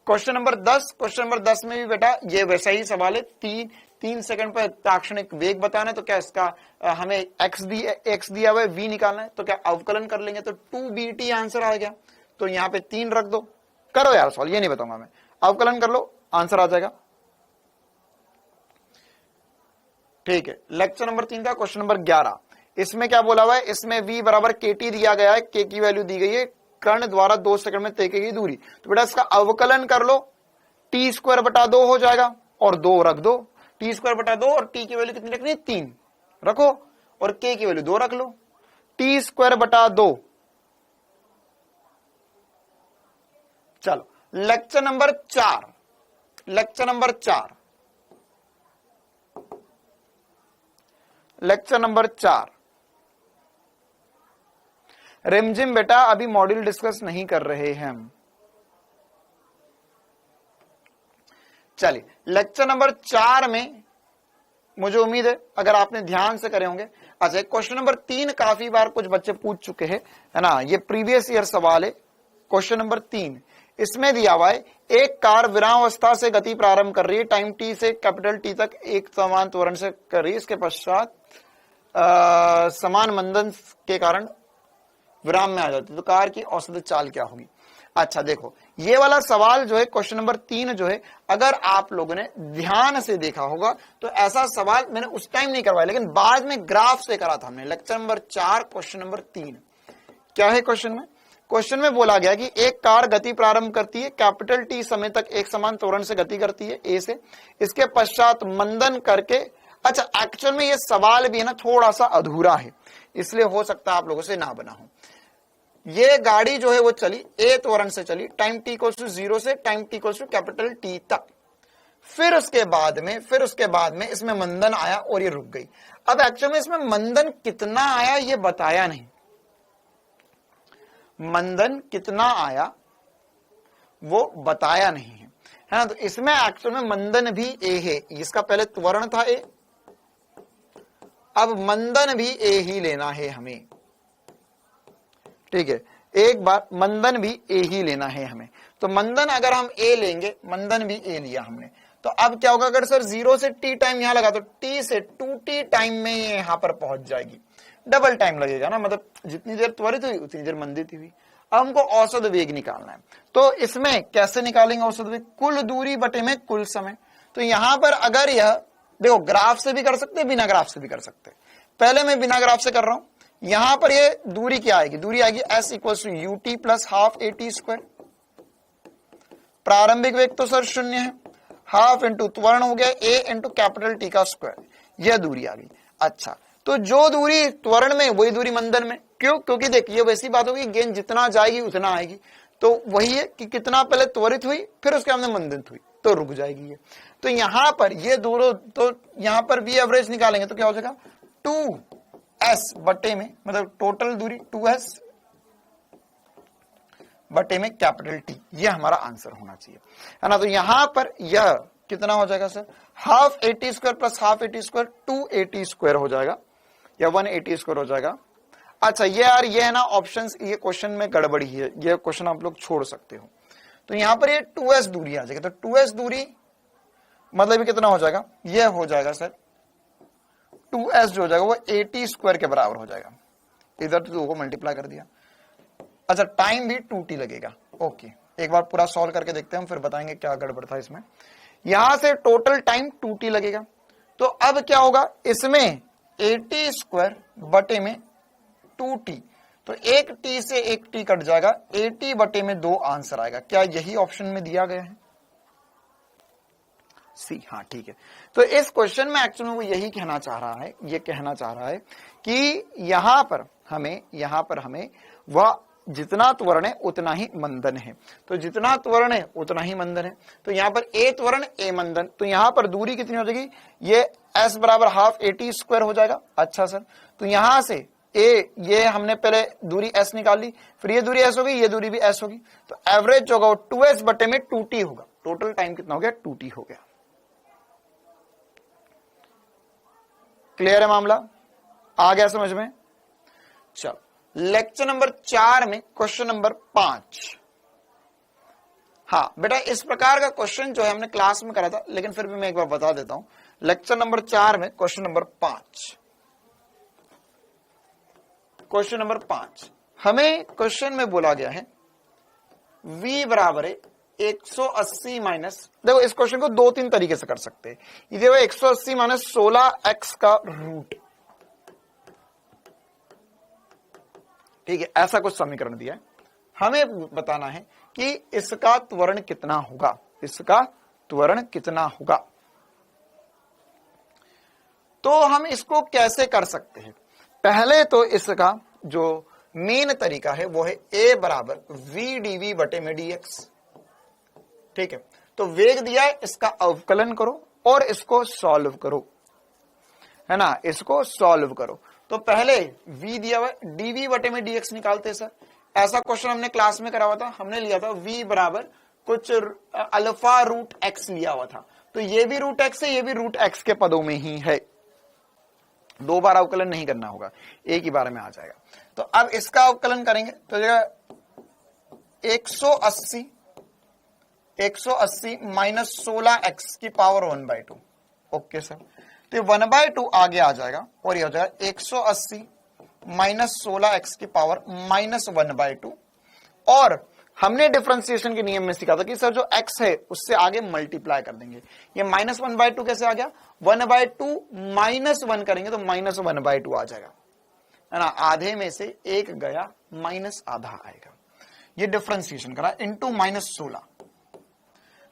क्वेश्चन नंबर 10, क्वेश्चन नंबर 10 में भी बेटा ये वैसा ही सवाल है। 3 सेकंड पर ताक्षणिक वेग बताना है, तो क्या इसका हमें एक्स दिया हुआ है, v निकालना है, तो क्या अवकलन कर लेंगे तो 2bt आंसर आ गया। तो यहां पे 3 रख दो, करो यार सवाल, ये नहीं बताऊंगा मैं, अवकलन कर लो आंसर आ जाएगा। ठीक है, लेक्चर नंबर 3 का क्वेश्चन नंबर 11, इसमें क्या बोला हुआ है, इसमें v बराबर kt दिया गया है, k की वैल्यू दी गई है, कर्ण द्वारा 2 सेकंड में तय की गई दूरी। तो बेटा इसका अवकलन कर लो, t²/2 हो जाएगा और 2 रख दो, t²/2 और t की वैल्यू कितनी रखनी है, 3 रखो, और k की वैल्यू 2 रख लो। t²/2, चलो lecture number 4, lecture number 4, lecture number 4। रिमझिम बेटा अभी मॉड्यूल डिस्कस नहीं कर रहे हैं हम। चलिए लेक्चर नंबर 4 में मुझे उम्मीद है अगर आपने ध्यान से करे होंगे। अच्छा, क्वेश्चन नंबर 3 काफी बार कुछ बच्चे पूछ चुके हैं, है ना, ये प्रीवियस ईयर सवाल है। क्वेश्चन नंबर 3 इसमें दिया हुआ है, एक कार विरामावस्था से गति प्रारंभ कर रही है, टाइम टी से कैपिटल टी तक एक समान त्वरण से कर रही है, इसके पश्चात समान मंदन के कारण विराम में आ जाती है, तो कार की औसत चाल क्या होगी। अच्छा देखो, ये वाला सवाल जो है क्वेश्चन नंबर 3 जो है, अगर आप लोगों ने ध्यान से देखा होगा तो ऐसा सवाल मैंने उस टाइम नहीं करवाया, लेकिन बाद में ग्राफ से करा था हमने। लेक्चर नंबर 4 क्वेश्चन नंबर 3 क्या है क्वेश्चन में बोला गया कि एक कार गति प्रारंभ करती है, कैपिटल टी समय तक एक समान त्वरण से गति करती है ए से, इसके पश्चात मंदन करके। अच्छा, एक्चुअल में ये सवाल भी है ना थोड़ा सा अधूरा है, इसलिए हो सकता है आप लोगों से ना बना हो। ये गाड़ी जो है वो चली ए त्वरण से चली, टाइम टी इक्वल्स टू 0 से time t equals to capital T तक, फिर उसके बाद में इसमें मंदन आया और ये रुक गई। अब एक्चुअल में इसमें मंदन कितना आया ये बताया नहीं, मंदन कितना आया वो बताया नहीं है ना। तो इसमें एक्चुअल में मंदन भी ए है, इसका पहले त्वरण था ए, अब मंदन भी ए ही लेना है हमें, ठीक है, एक बार मंदन भी ए ही लेना है हमें। तो मंदन अगर हम ए लेंगे, मंदन भी ए लिया हमने, तो अब क्या होगा, अगर सर 0 से टी टाइम यहां लगा तो टी से 2t टाइम में ये यहां पर पहुंच जाएगी, डबल टाइम लगेगा ना, मतलब जितनी देर त्वरित हुई उतनी देर मंदित हुई। अब हमको औसत वेग निकालना है, तो इसमें कैसे निकालेंगे औसत वेग, कुल दूरी बटे में कुल समय। तो यहां पर अगर यह देखो, ग्राफ से भी कर सकते, बिना ग्राफ से भी कर सकते। पहले मैं बिना ग्राफ से कर रहा हूं, यहां पर ये दूरी क्या आएगी, दूरी आएगी s equals to u t plus half a t square. प्रारंभिक वेग तो सर 0 है, हाफ इंटू त्वरण हो गया a इंटू कैपिटल टी का स्क्वायर, यह दूरी आ गई। अच्छा, तो जो दूरी त्वरण में वही दूरी मंदन में, क्यों, क्योंकि देखिए वैसी बात होगी, गेंद जितना जाएगी उतना आएगी, तो वही है कि कितना पहले त्वरित हुई फिर उसके बाद मंदित हुई तो रुक जाएगी ये। तो यहां पर ये दोनों, तो यहां पर भी एवरेज निकालेंगे तो क्या हो जाएगा 2s बटे में, मतलब टोटल दूरी 2s बटे में कैपिटल टी, ये हमारा आंसर होना चाहिए, है ना। तो यहां पर यह कितना हो जाएगा sir, half a t square plus half a t square 280 square हो जाएगा, या 180 स्क्वायर हो जाएगा। अच्छा ये यार ये है ना ऑप्शंस, ये क्वेश्चन में गड़बड़ी है, ये क्वेश्चन आप लोग छोड़ सकते हो। तो यहां पर ये 2s दूरी आ जाएगी, तो 2s दूरी मतलब ये कितना हो जाएगा, ये हो जाएगा सर 2s जो हो जाएगा वो 80 स्क्वायर के बराबर हो जाएगा, इधर तो 2 को मल्टीप्लाई कर दिया। अच्छा, टाइम भी 2t लगेगा। ओके, एक बार पूरा सॉल्व करके देखते हैं हम, फिर बताएंगे क्या गड़बड़ था इसमें। यहां से टोटल टाइम 2t लगेगा, तो अब क्या होगा, इसमें 80 स्क्वायर बटे में 2t, तो एक t से एक t कट जाएगा, 80 बटे में 2 आंसर आएगा। क्या यही ऑप्शन में दिया गया है, सी, हाँ ठीक है। तो इस क्वेश्चन में एक्चुअली वो यही कहना चाह रहा है, ये कहना चाह रहा है कि यहां पर हमें वह जितना त्वरण है उतना ही मंदन है, तो जितना त्वरण है उतना ही मंदन है। तो यहां पर ए त्वरण ए मंदन, तो यहां पर दूरी कितनी हो जाएगी, ये s बराबर हाफ ए टी स्क्वायर हो जाएगा। अच्छा सर, तो यहां से ए, ये हमने पहले दूरी s निकाल ली, फिर ये दूरी s होगी, ये दूरी भी s होगी, तो एवरेज जो होगा 2s बटे में 2t होगा। टोटल टाइम कितना हो गया, 2t हो गया। क्लियर है मामला, आ गया समझ में। चलो लेक्चर नंबर 4 में क्वेश्चन नंबर 5। हाँ बेटा, इस प्रकार का क्वेश्चन जो है हमने क्लास में करा था, लेकिन फिर भी मैं एक बार बता देता हूं। लेक्चर नंबर 4 में क्वेश्चन नंबर 5, क्वेश्चन नंबर 5 हमें क्वेश्चन में बोला गया है v बराबर है 180 माइनस, देखो इस क्वेश्चन को 2-3 तरीके से कर सकते हैं। ये 180 माइनस 16x का रूट, ठीक है, ऐसा कुछ समीकरण दिया है। हमें बताना है कि इसका त्वरण कितना होगा, इसका त्वरण कितना होगा। तो हम इसको कैसे कर सकते हैं, पहले तो इसका जो मेन तरीका है वो है a बराबर v dv बटे में dx। ठीक है, तो वेग दिया है, इसका अवकलन करो और इसको सॉल्व करो, है ना, इसको सॉल्व करो। तो पहले v दिया हुआ है, dv बटे में dx निकालते हैं सर। ऐसा क्वेश्चन हमने क्लास में करा हुआ था, हमने लिया था v बराबर कुछ अल्फा रूट x लिया हुआ था। तो ये भी रूट x है, ये भी रूट x के पदों में ही है, दो बार अवकलन नहीं करना होगा, एक ही बार में आ जाएगा। तो अब इसका अवकलन करेंगे तो जगह 180 माइनस 16x की पावर 1/2। ओके सर, तो 1/2 आगे आ जाएगा और ये हो जाएगा 180 माइनस 16x की पावर माइनस 1/2। और हमने डिफरेंशिएशन के नियम में सीखा था कि सर जो x है उससे आगे मल्टीप्लाई कर देंगे। ये माइनस 1/2 कैसे आ गया, 1/2 माइनस 1 करेंगे तो माइनस 1/2 आ जाएगा, है ना, आधे में से एक गया माइनस आधा आएगा। ये डिफरेंशिएशन करा इंटू माइनस 16,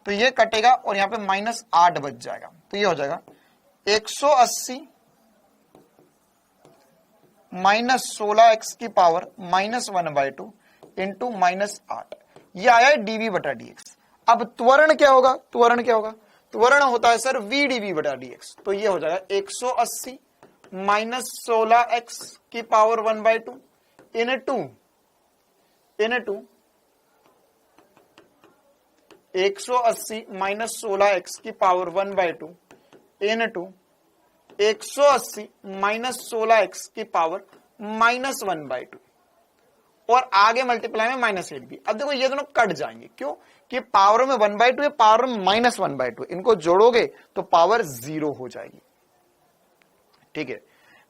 तो ये कटेगा और यहां पे माइनस 8 बच जाएगा। तो ये हो जाएगा 180 माइनस 16x की पावर माइनस 1/2 इंटू माइनस 8, ये आया है dv बटा dx। अब त्वरण क्या होगा, त्वरण क्या होगा, त्वरण होता है सर v dv बटा dx। तो ये हो जाएगा 180 माइनस 16x की पावर 1/2 इनटू 180 माइनस 16x की पावर 1/2 इनटू 180 माइनस 16x की पावर माइनस 1/2 और आगे मल्टीप्लाई में माइनस 8 भी। अब देखो ये दोनों कट जाएंगे, क्यों कि पावर में 1/2 है, पावर में माइनस 1/2, इनको जोड़ोगे तो पावर 0 हो जाएगी। ठीक है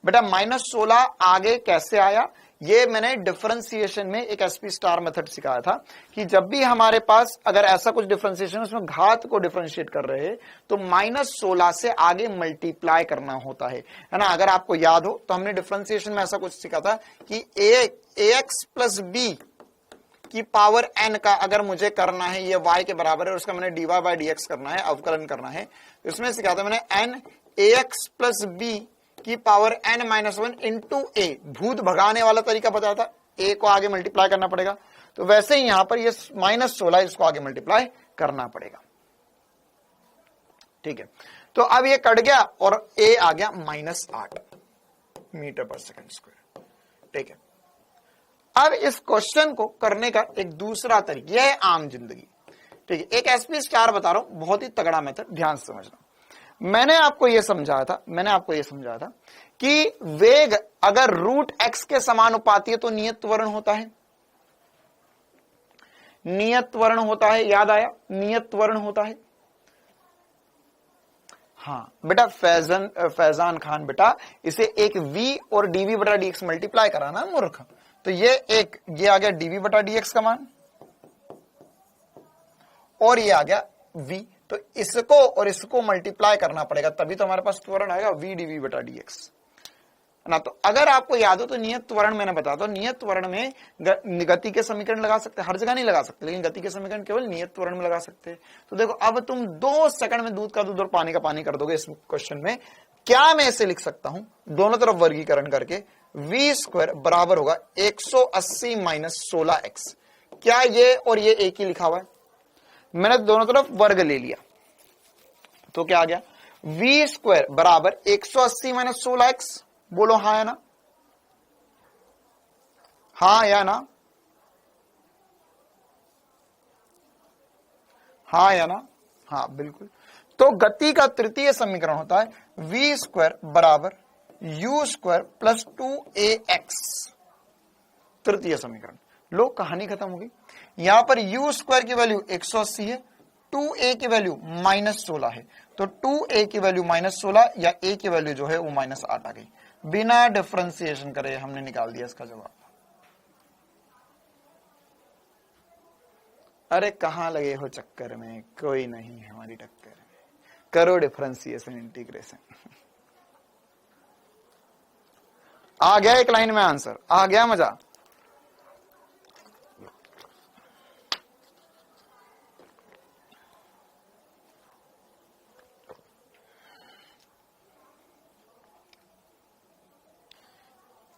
बेटा, माइनस 16 आगे कैसे आया, ये मैंने डिफरेंशिएशन में एक एसपी स्टार मेथड सिखाया था कि जब भी हमारे पास अगर ऐसा कुछ डिफरेंशिएशन उसमें घात को डिफरेंशिएट कर रहे हैं तो माइनस 16 से आगे मल्टीप्लाई करना होता है ना। अगर आपको याद हो तो हमने डिफरेंशिएशन में ऐसा कुछ सीखा था कि ax प्लस बी की पावर n का अगर मुझे करना है, ये y के बराबर है और उसका मैंने dy बाय dx करना है, अवकलन करना है। इसमें सिखाया था मैंने n ax प्लस बी की पावर n माइनस 1 इंटू ए, भूत भगाने वाला तरीका बताया था, a को आगे मल्टीप्लाई करना पड़ेगा। तो वैसे ही यहां पर ये माइनस 16 इसको आगे मल्टीप्लाई करना पड़ेगा। ठीक है, तो अब ये कट गया और a आ गया माइनस 8 मीटर पर सेकंड स्क्वायर। ठीक है, अब इस क्वेश्चन को करने का एक दूसरा तरीका, यह है आम जिंदगी। ठीक है, एक एसपी स्टार बता रहा हूं, बहुत ही तगड़ा मेथड, ध्यान से समझना। मैंने आपको यह समझाया था कि वेग अगर रूट एक्स के समानुपाती है तो नियत त्वरण होता है, नियत त्वरण होता है, याद आया, नियत त्वरण होता है। हाँ बेटा, फैजान खान बेटा, इसे एक v और dv बटा dx मल्टीप्लाई कराना मूर्ख। तो ये आ गया dv बटा dx का मान और ये आ गया v, तो इसको और इसको मल्टीप्लाई करना पड़ेगा, तभी तो हमारे पास त्वरण आएगा v dv बटा dx ना। तो अगर आपको याद हो तो नियत त्वरण मैंने बताया था, नियत त्वरण में गति के समीकरण लगा सकते हैं, हर जगह नहीं लगा सकते, लेकिन गति के समीकरण केवल नियत त्वरण में लगा सकते हैं। तो देखो अब तुम 2 सेकंड में दूध का दूध और पानी का पानी कर दोगे इस क्वेश्चन में। क्या मैं इसे लिख सकता हूं दोनों तरफ वर्गीकरण करके, v स्क्वायर बराबर होगा 180 माइनस 16x। क्या ये और ये एक ही लिखा हुआ है, मैंने दोनों तरफ वर्ग ले लिया, तो क्या आ गया, v स्क्वायर बराबर 180 माइनस 16x। बोलो हाँ या ना, हाँ या ना, हाँ या ना, हाँ बिल्कुल। तो गति का तृतीय समीकरण होता है v स्क्वायर बराबर u स्क्वायर प्लस 2ax, तृतीय समीकरण। लो कहानी खत्म होगी। यहां पर u स्क्वायर की वैल्यू 180 है, 2a की वैल्यू माइनस 16 है, तो 2a की वैल्यू माइनस 16 या a की वैल्यू जो है वो माइनस 8 आ गई। बिना डिफरेंशिएशन करे हमने निकाल दिया इसका जवाब। अरे कहां लगे हो चक्कर में, कोई नहीं है हमारी टक्कर में, करो डिफरेंशिएशन इंटीग्रेशन। आ गया एक लाइन में आंसर, आ गया मजा।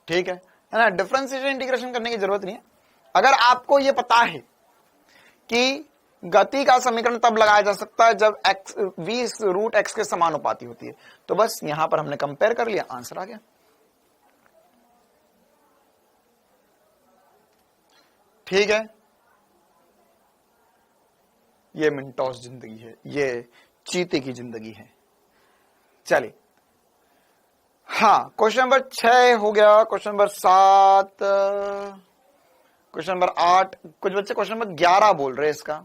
ठीक है ना, डिफरेंशिएशन इंटीग्रेशन करने की जरूरत नहीं है। अगर आपको यह पता है कि गति का समीकरण तब लगाया जा सकता है जब x v रूट x के समानुपाती होती है। तो बस यहां पर हमने कंपेयर कर लिया, आंसर आ गया। ठीक है, ये मिनटोस जिंदगी है, ये चीते की जिंदगी है। चलिए, हाँ, क्वेश्चन नंबर 6 हो गया, क्वेश्चन नंबर 7, क्वेश्चन नंबर 8, कुछ बच्चे क्वेश्चन नंबर 11 बोल रहे हैं इसका।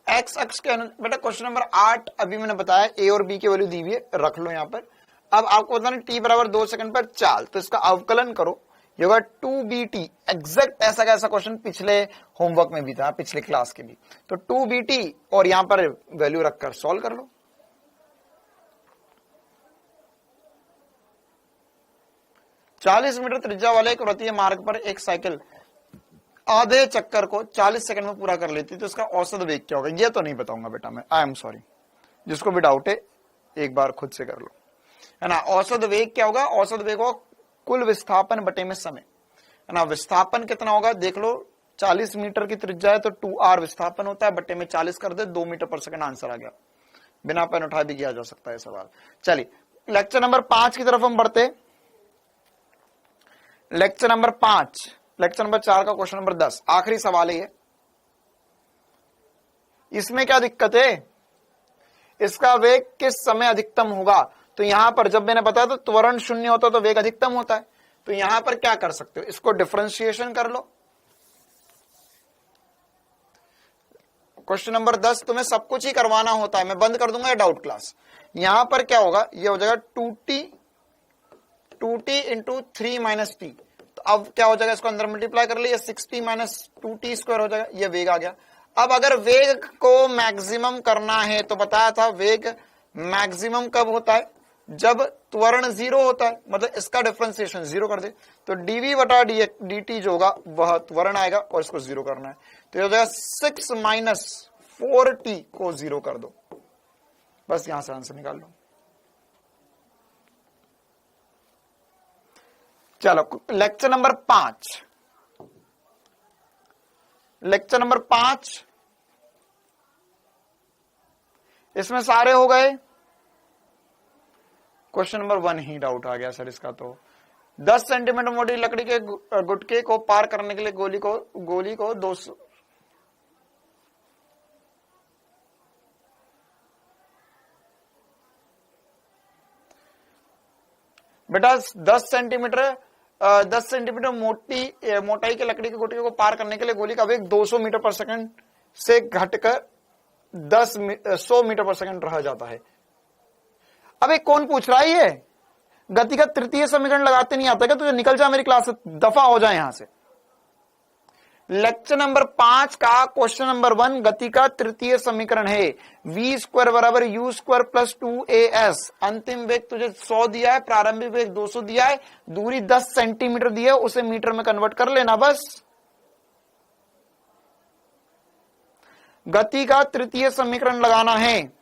एक्स अक्ष के बेटा क्वेश्चन नंबर 8 अभी मैंने बताया ए और बी की वैल्यू दी हुई है, रख लो यहां पर। अब आपको बताना टी बराबर 2 सेकंड पर चाल, तो इसका अवकलन करो, ये होगा 2bt। एग्जैक्ट ऐसा का ऐसा क्वेश्चन पिछले होमवर्क में भी था, पिछले क्लास के भी। तो 2bt और यहां पर वैल्यू रखकर सॉल्व कर लो। चालीस मीटर त्रिज्या वाले एक वृत्तीय मार्ग पर एक साइकिल आधे चक्कर को 40 सेकंड में पूरा कर लेती, तो इसका औसत वेग क्या होगा? ये तो नहीं बताऊंगा बेटा मैं, आई एम सॉरी। जिसको भी डाउट है एक बार खुद से कर लो, है ना। औसत वेग क्या होगा? औसत वेग होगा कुल विस्थापन बटे में समय, है ना। विस्थापन कितना होगा देख लो, 40 मीटर की त्रिज्या है तो 2r विस्थापन होता है, बटे में 40 कर दे, 2 मीटर पर सेकंड, आंसर आ गया। बिना पेन उठाए भी किया जा सकता है सवाल। चलिए, लेक्चर नंबर 5 की तरफ हम बढ़ते। लेक्चर नंबर 5, लेक्चर नंबर 4 का क्वेश्चन नंबर 10, आखिरी सवाल है ये। इसमें क्या दिक्कत है? इसका वेग किस समय अधिकतम होगा? तो यहां पर जब मैंने बताया तो त्वरण शून्य होता तो वेग अधिकतम होता है। तो यहां पर क्या कर सकते हो, इसको डिफरेंशिएशन कर लो। क्वेश्चन नंबर 10 तुम्हें सब कुछ ही करवाना होता है, मैं बंद कर दूंगा डाउट क्लास। यहां पर क्या होगा, ये हो जाएगा 2t इंटू 3 माइनस टी। तो अब क्या हो जाएगा, इसको अंदर मल्टीप्लाई कर लिया, 6t माइनस 2t स्क्वायर हो जाएगा, ये वेग आ गया। अब अगर वेग को मैक्सिमम करना है तो बताया था वेग मैक्सिमम कब होता है? जब त्वरण 0 होता है, मतलब इसका डिफरेंशिएशन 0 कर दे, तो dv बटा dt जो होगा वह त्वरण आएगा और इसको 0 करना है, तो ये हो जाएगा 6 माइनस 4t को 0 कर दो, बस यहां से आंसर निकाल लो। चलो, लेक्चर नंबर 5, लेक्चर नंबर 5, इसमें सारे हो गए। क्वेश्चन नंबर 1 ही डाउट आ गया सर इसका। तो 10 सेंटीमीटर मोटी लकड़ी के गुटके को पार करने के लिए गोली को 200 बेटा 10 सेंटीमीटर मोटाई के लकड़ी के गुटके को पार करने के लिए गोली का वेग 200 मीटर पर सेकंड से घटकर 100 मीटर पर सेकंड रह जाता है। अब एक कौन पूछ रहा है, ये गति का तृतीय समीकरण लगाते नहीं आता क्या तुझे? निकल जा मेरी क्लास से, दफा हो जाए यहां से। लेक्चर नंबर 5 का क्वेश्चन नंबर 1 गति का तृतीय समीकरण है, v स्क्वायर बराबर u स्क्वायर प्लस 2as। अंतिम वेग तुझे 100 दिया है, प्रारंभिक वेग 200 दिया है, दूरी 10 सेंटीमीटर दी है, उसे मीटर में कन्वर्ट कर लेना बस। गति का तृतीय समीकरण लगाना है।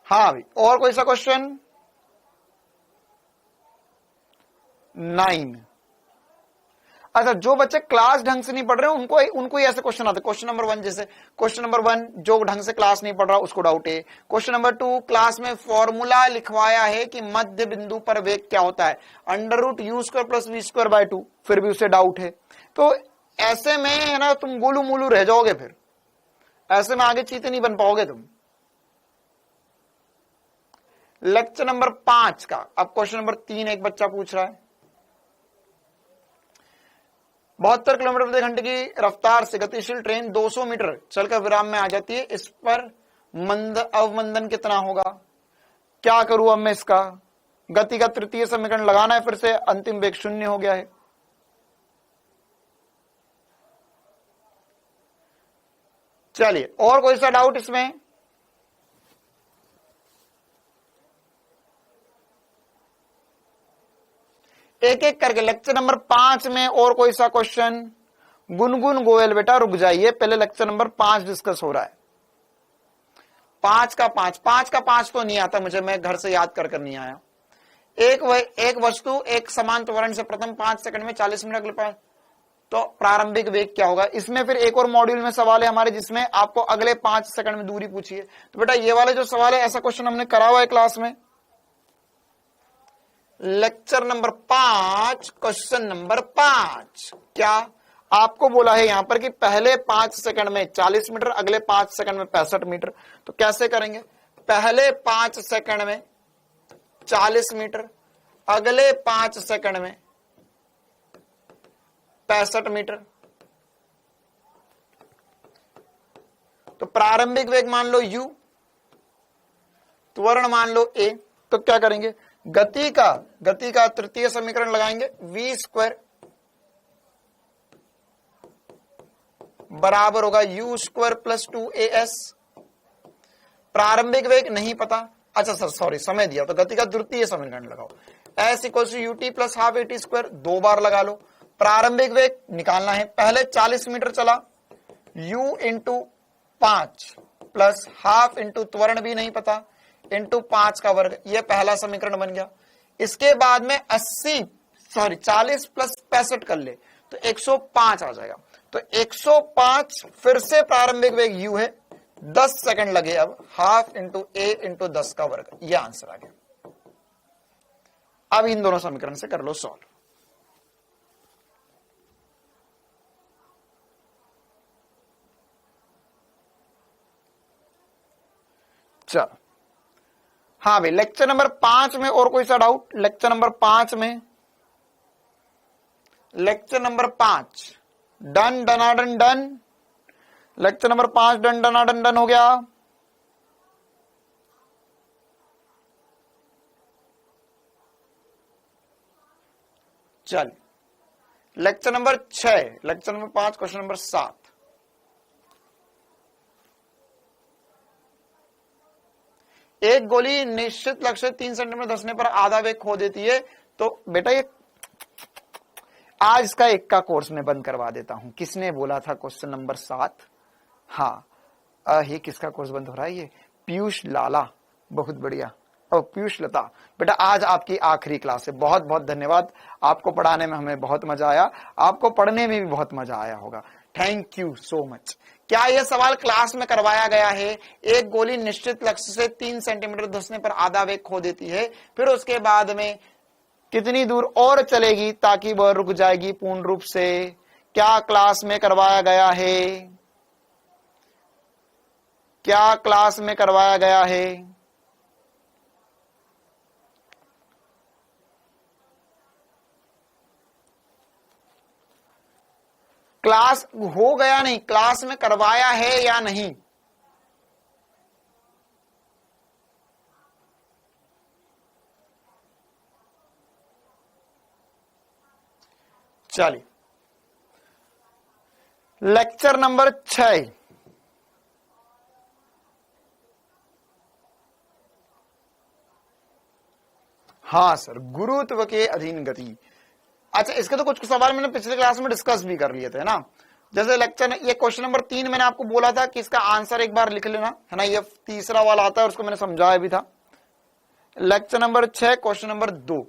हाँ भाई, और कोई सा क्वेश्चन? 9। अच्छा, जो बच्चे क्लास ढंग से नहीं पढ़ रहे हैं उनको ही ऐसे क्वेश्चन आते हैं। क्वेश्चन नंबर 1 जैसे, क्वेश्चन नंबर 1 जो ढंग से क्लास नहीं पढ़ रहा उसको डाउट है। क्वेश्चन नंबर 2 क्लास में फॉर्मूला लिखवाया है कि मध्य बिंदु पर वेग क्या होता है, √u square plus v square by 2, फिर भी उसे डाउट है। तो ऐसे में है ना, तुम गोलू मोलू रह जाओगे, फिर ऐसे में आगे चीते नहीं बन पाओगे तुम। लेक्चर नंबर 5 का अब क्वेश्चन नंबर 3 एक बच्चा पूछ रहा है, 72 किलोमीटर प्रति घंटे की रफ्तार से गतिशील ट्रेन 200 मीटर चलकर विराम में आ जाती है, इस पर अवमंदन कितना होगा? क्या करूं अब मैं इसका? गति का तृतीय समीकरण लगाना है फिर से, अंतिम वेग 0 हो गया है। चलिए, और कोई सा डाउट इसमें? एक एक करके लेक्चर नंबर 5 में और कोई सा क्वेश्चन? गुनगुन गोयल बेटा रुक जाइए, पहले लेक्चर नंबर 5 डिस्कस हो रहा है। 5 का 5 तो नहीं आता मुझे, मैं घर से याद कर नहीं आया। एक वस्तु एक समान त्वरण से प्रथम 5 सेकंड में 40 मिनट अगले 5, तो प्रारंभिक वेग क्या होगा? इसमें फिर एक और मॉड्यूल में सवाल है हमारे जिसमें आपको अगले 5 सेकंड में दूरी पूछी है। तो बेटा ये वाले जो सवाल है, ऐसा क्वेश्चन हमने करा हुआ है क्लास में, लेक्चर नंबर 5 क्वेश्चन नंबर 5। क्या आपको बोला है यहां पर कि पहले 5 सेकंड में 40 मीटर, अगले 5 सेकंड में 65 मीटर। तो कैसे करेंगे? पहले 5 सेकंड में 40 मीटर, अगले 5 सेकंड में 65 मीटर। तो प्रारंभिक वेग मान लो u, त्वरण मान लो a। तो क्या करेंगे? गति का तृतीय समीकरण लगाएंगे, v स्क्वायर बराबर होगा u स्क्वायर प्लस 2as। प्रारंभिक वेग नहीं पता, अच्छा सर सॉरी समय दिया, तो गति का द्वितीय समीकरण लगाओ, s equals to ut plus half at square, 2 बार लगा लो। प्रारंभिक वेग निकालना है, पहले 40 मीटर चला, u into 5 plus half into त्वरण भी नहीं पता, इंटू 5 का वर्ग, यह पहला समीकरण बन गया। इसके बाद में 40 प्लस 65 कर ले तो 105 आ जाएगा। तो 105 फिर से प्रारंभिक वेग u है, 10 सेकंड लगे, अब हाफ इंटू a इंटू 10 का वर्ग, यह आंसर आ गया। अब इन दोनों समीकरण से कर लो सॉल्व। चलो हाँ भाई, लेक्चर नंबर 5 में और कोई सा डाउट? लेक्चर नंबर 5 में, लेक्चर नंबर 5 डन डनाडन डन, लेक्चर नंबर 5 डन डनाडन डन हो गया। चल lecture number 6, lecture number 5 question number 7। एक गोली निश्चित लक्ष्य 3 सेंटीमीटर धंसने पर आधा वेग खो देती है। तो बेटा ये आज इसका एक का कोर्स में बंद करवा देता हूं। किसने बोला था क्वेश्चन नंबर 7? हाँ ये किसका कोर्स बंद हो रहा है? ये पीयूष लाला, बहुत बढ़िया। और पीयूष लता, बेटा आज आपकी आखिरी क्लास है, बहुत बहुत धन्यवाद। आपको पढ़ाने में हमें बहुत मजा आया, आपको पढ़ने में भी बहुत मजा आया होगा। Thank you so much. क्या यह सवाल क्लास में करवाया गया है? एक गोली निश्चित लक्ष्य से 3 सेंटीमीटर धंसने पर आधा वेग खो देती है, फिर उसके बाद में कितनी दूर और चलेगी ताकि वह रुक जाएगी पूर्ण रूप से? क्या क्लास में करवाया गया है? क्या क्लास में करवाया गया है? क्लास हो गया नहीं, क्लास में करवाया है या नहीं? चलिए लेक्चर नंबर 6, हाँ सर, गुरुत्व के अधीन गति। अच्छा इसके तो कुछ सवाल मैंने पिछले क्लास में डिस्कस भी कर लिए थे ना। जैसे लेक्चर ये क्वेश्चन नंबर 3 मैंने आपको बोला था कि इसका आंसर एक बार लिख लेना है ना, ये तीसरा वाला आता है और उसको मैंने समझाया भी था। लेक्चर नंबर 6 क्वेश्चन नंबर 2,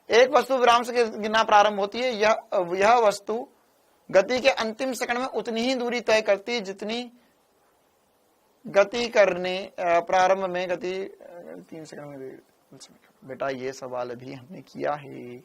एक वस्तु विराम से गिरना प्रारंभ होती है, यह वस्तु गति के अंतिम सेकंड में उतनी ही दूरी तय करती है जितनी गति करने प्रारंभ में गति 3 सेकंड में। बेटा ये सवाल अभी हमने किया है,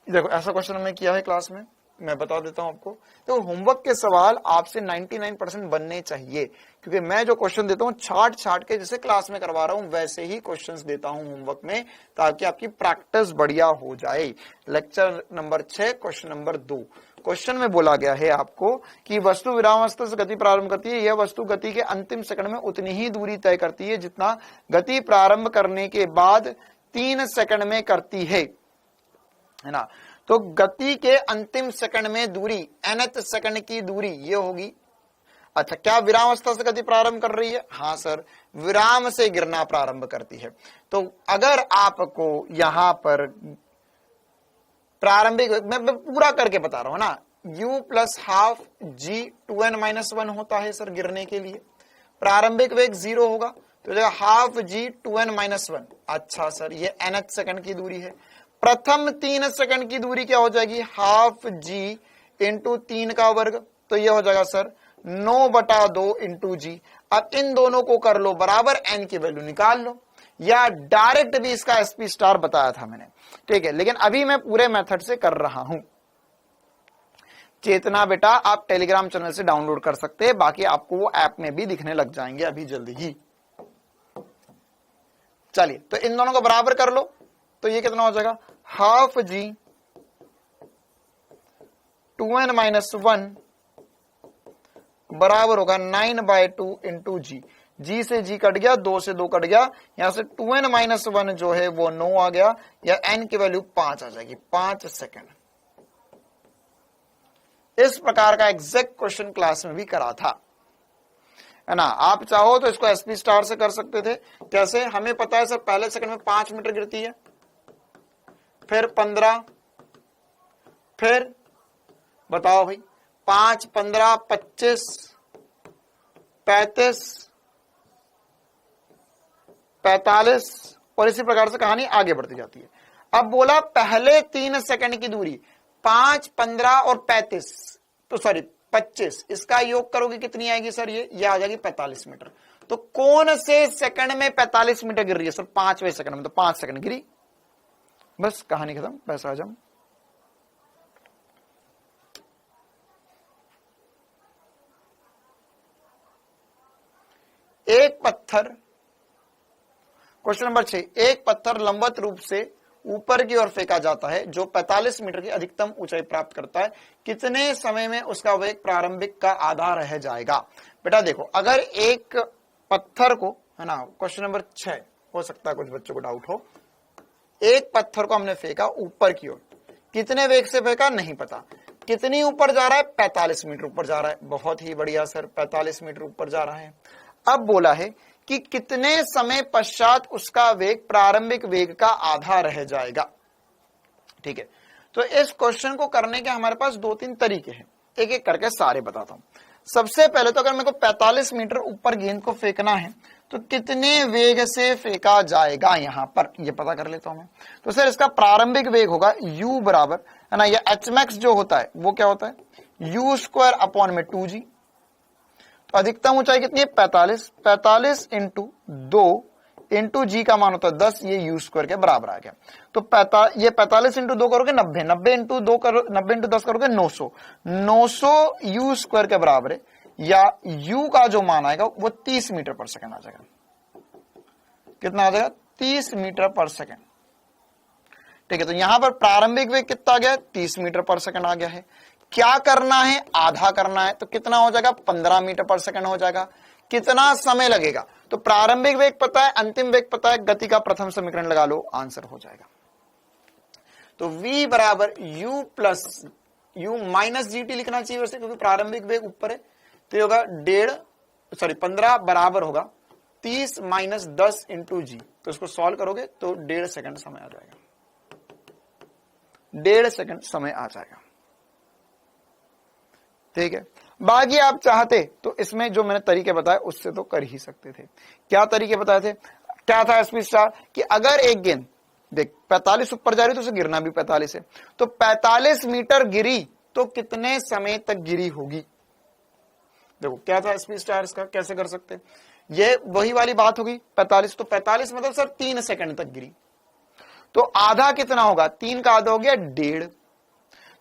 देखो ऐसा क्वेश्चन हमने किया है क्लास में, मैं बता देता हूं आपको। तो होमवर्क के सवाल आपसे 99% बनने चाहिए, क्योंकि मैं जो क्वेश्चन देता हूं छाट के जैसे क्लास में करवा रहा हूं वैसे ही क्वेश्चंस देता हूं होमवर्क में, ताकि आपकी प्रैक्टिस बढ़िया हो जाए। Lecture number 6 question number 2, question में बोला गया है आपको कि वस्तु विरामावस्था से गति प्रारंभ करती है, यह वस्तु गति के अंतिम सेकंड में उतनी ही दूरी तय करती है जितना गति प्रारंभ करने के बाद 3 सेकंड में करती है ना। तो गति के अंतिम सेकंड में दूरी nth सेकंड की दूरी ये होगी। अच्छा, क्या विराम अवस्था से गति प्रारंभ कर रही है? हाँ सर, विराम से गिरना प्रारंभ करती है। तो अगर आपको यहां पर प्रारंभिक, मैं पूरा करके बता रहा हूं ना, u प्लस हाफ जी 2n-1 होता है सर गिरने के लिए। प्रारंभिक वेग 0 होगा तो हाफ जी 2n-1। अच्छा सर, ये nth सेकंड की दूरी है। प्रथम 3 सेकंड की दूरी क्या हो जाएगी? हाफ जी इंटू 3 का वर्ग, तो ये हो जाएगा सर 9/2 इंटू जी। अब इन दोनों को कर लो बराबर, n की वैल्यू निकाल लो, या डायरेक्ट भी इसका एसपी स्टार बताया था मैंने, ठीक है। लेकिन अभी मैं पूरे मेथड से कर रहा हूं। चेतना बेटा आप टेलीग्राम चैनल से डाउनलोड कर सकते हैं, बाकी आपको वो ऐप में भी दिखने लग जाएंगे अभी जल्दी ही। चलिए, तो इन दोनों को बराबर कर लो, तो ये कितना हो जाएगा? हाफ जी 2n-1 बराबर होगा 9/2 इंटू जी। जी से जी कट गया, 2 से 2 कट गया, यहां से 2n-1 जो है वो 9 आ गया, या n की वैल्यू 5 आ जाएगी, 5 सेकंड। इस प्रकार का एग्जैक्ट क्वेश्चन क्लास में भी करा था, है ना। आप चाहो तो इसको एसपी स्टार से कर सकते थे। कैसे? हमें पता है सर पहले सेकंड में 5 मीटर गिरती है, फिर 15, फिर बताओ भाई 5, 15, 25, 35, 45 और इसी प्रकार से कहानी आगे बढ़ती जाती है। अब बोला पहले 3 सेकंड की दूरी 5, 15 और 35, तो सॉरी 25, इसका योग करोगे कितनी आएगी सर? ये आ जाएगी 45 मीटर। तो कौन से सेकंड में 45 मीटर गिर रही है सर? 5वें सेकंड में, तो 5 सेकंड गिरी, बस कहानी खत्म, पैसा हजम। एक पत्थर, क्वेश्चन नंबर 6, एक पत्थर लंबवत रूप से ऊपर की ओर फेंका जाता है जो 45 मीटर की अधिकतम ऊंचाई प्राप्त करता है, कितने समय में उसका वेग प्रारंभिक का आधा रह जाएगा? बेटा देखो, अगर एक पत्थर को, है ना, क्वेश्चन नंबर 6, हो सकता है कुछ बच्चों को डाउट हो, एक पत्थर को हमने फेंका ऊपर की ओर, कितने वेग से फेंका नहीं पता, कितनी ऊपर जा रहा है? 45 मीटर ऊपर जा रहा है। बहुत ही बढ़िया सर, 45 मीटर ऊपर जा रहा है। अब बोला है कि कितने समय पश्चात उसका वेग प्रारंभिक वेग का आधा रह जाएगा, ठीक है। तो इस क्वेश्चन को करने के हमारे पास 2-3 तरीके हैं, एक एक करके सारे बताता हूं। सबसे पहले तो अगर मेरे को 45 मीटर ऊपर गेंद को फेंकना है तो कितने वेग से फेंका जाएगा यहां पर, ये पता कर लेता हूं मैं। तो सर इसका प्रारंभिक वेग होगा u बराबर, है ना, ये एच मैक्स जो होता है वो क्या होता है? u² अपॉन में 2g। तो अधिकतम ऊंचाई कितनी है? 45, 45 इंटू 2 इंटू जी का मान होता है 10, ये u² के बराबर आ गया। तो ये 45 इंटू 2 करोगे 90, 90 इंटू 2 करो, 90 इंटू 10 करोगे 900, 900 u² के बराबर है, या u का जो मान आएगा वो 30 मीटर पर सेकंड आ जाएगा। कितना आ जाएगा? 30 मीटर पर सेकंड, ठीक है। तो यहां पर प्रारंभिक वेग कितना आ गया? 30 मीटर पर सेकंड आ गया है। क्या करना है? आधा करना है, तो कितना हो जाएगा? 15 मीटर पर सेकंड हो जाएगा। कितना समय लगेगा? तो प्रारंभिक वेग पता है, अंतिम वेग पता है, गति का प्रथम समीकरण लगा लो, आंसर हो जाएगा। तो v बराबर u plus u minus G T लिखना चाहिए वैसे, क्योंकि प्रारंभिक वेग ऊपर है, तो ये होगा 15 बराबर होगा 30 माइनस 10 इंटू जी। तो इसको सॉल्व करोगे तो 1.5 सेकंड समय आ जाएगा, 1.5 सेकंड समय आ जाएगा, ठीक है। बाकी आप चाहते तो इसमें जो मैंने तरीके बताए उससे तो कर ही सकते थे। क्या तरीके बताए थे? क्या था एसपी स्टार? कि अगर एक गेंद देख 45 ऊपर जा रही तो उसे गिरना भी 45 है, तो 45 मीटर गिरी तो कितने समय तक गिरी होगी? देखो क्या था एसपी स्टार, इसका कैसे कर सकते? ये वही वाली बात होगी 45, तो 45 मतलब सर 3 सेकंड तक गिरी, तो आधा कितना होगा? 3 का आधा हो गया 1.5,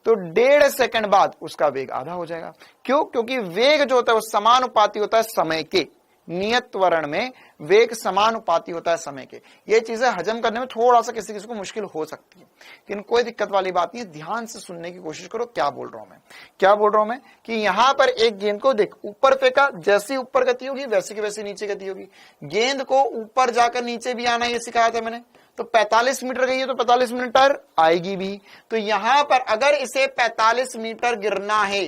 तो 1.5 सेकंड बाद उसका वेग आधा हो जाएगा। क्यों? क्योंकि वेग जो होता है वो समानुपाती होता है समय के, नियत त्वरण में वेग समानुपाती होता है समय के। ये चीजें हजम करने में थोड़ा सा किसी किसी को मुश्किल हो सकती है, लेकिन कोई दिक्कत वाली बात नहीं है। ध्यान से सुनने की कोशिश करो। क्या बोल रहा हूं मैं? क्या बोल रहा हूं मैं? कि यहां पर एक गेंद को देख ऊपर फेंका, जैसी ऊपर गति होगी वैसी की वैसी नीचे गति होगी। गेंद को ऊपर जाकर नीचे भी आना, ये सिखाया था मैंने। तो 45 मीटर गई है तो 45 मीटर आएगी भी। तो यहां पर अगर इसे 45 मीटर गिरना है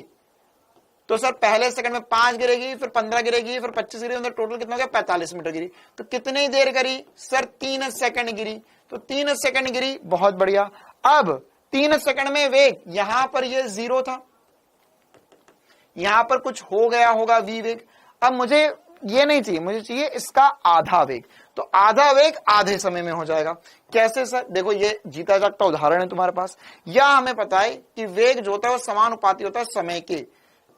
तो सर पहले सेकंड में 5 गिरेगी, फिर 15 गिरेगी, फिर 25 गिरेगी, मतलब टोटल कितना हो गया 45 मीटर गिरी। तो कितनी देर करी सर 3 सेकंड गिरी, तो 3 सेकंड गिरी, बहुत बढ़िया। अब 3 सेकंड में वेग, यहां पर ये 0 था, यहां पर कुछ हो गया होगा v वेग। अब मुझे ये नहीं चाहिए, मुझे चाहिए इसका आधा वेग। तो आधा वेग आधे समय में हो जाएगा। कैसे सर? देखो ये जीता जागता उदाहरण है तुम्हारे पास। या हमें पता है कि वेग जो होता है वो समानुपाती होता है समय के,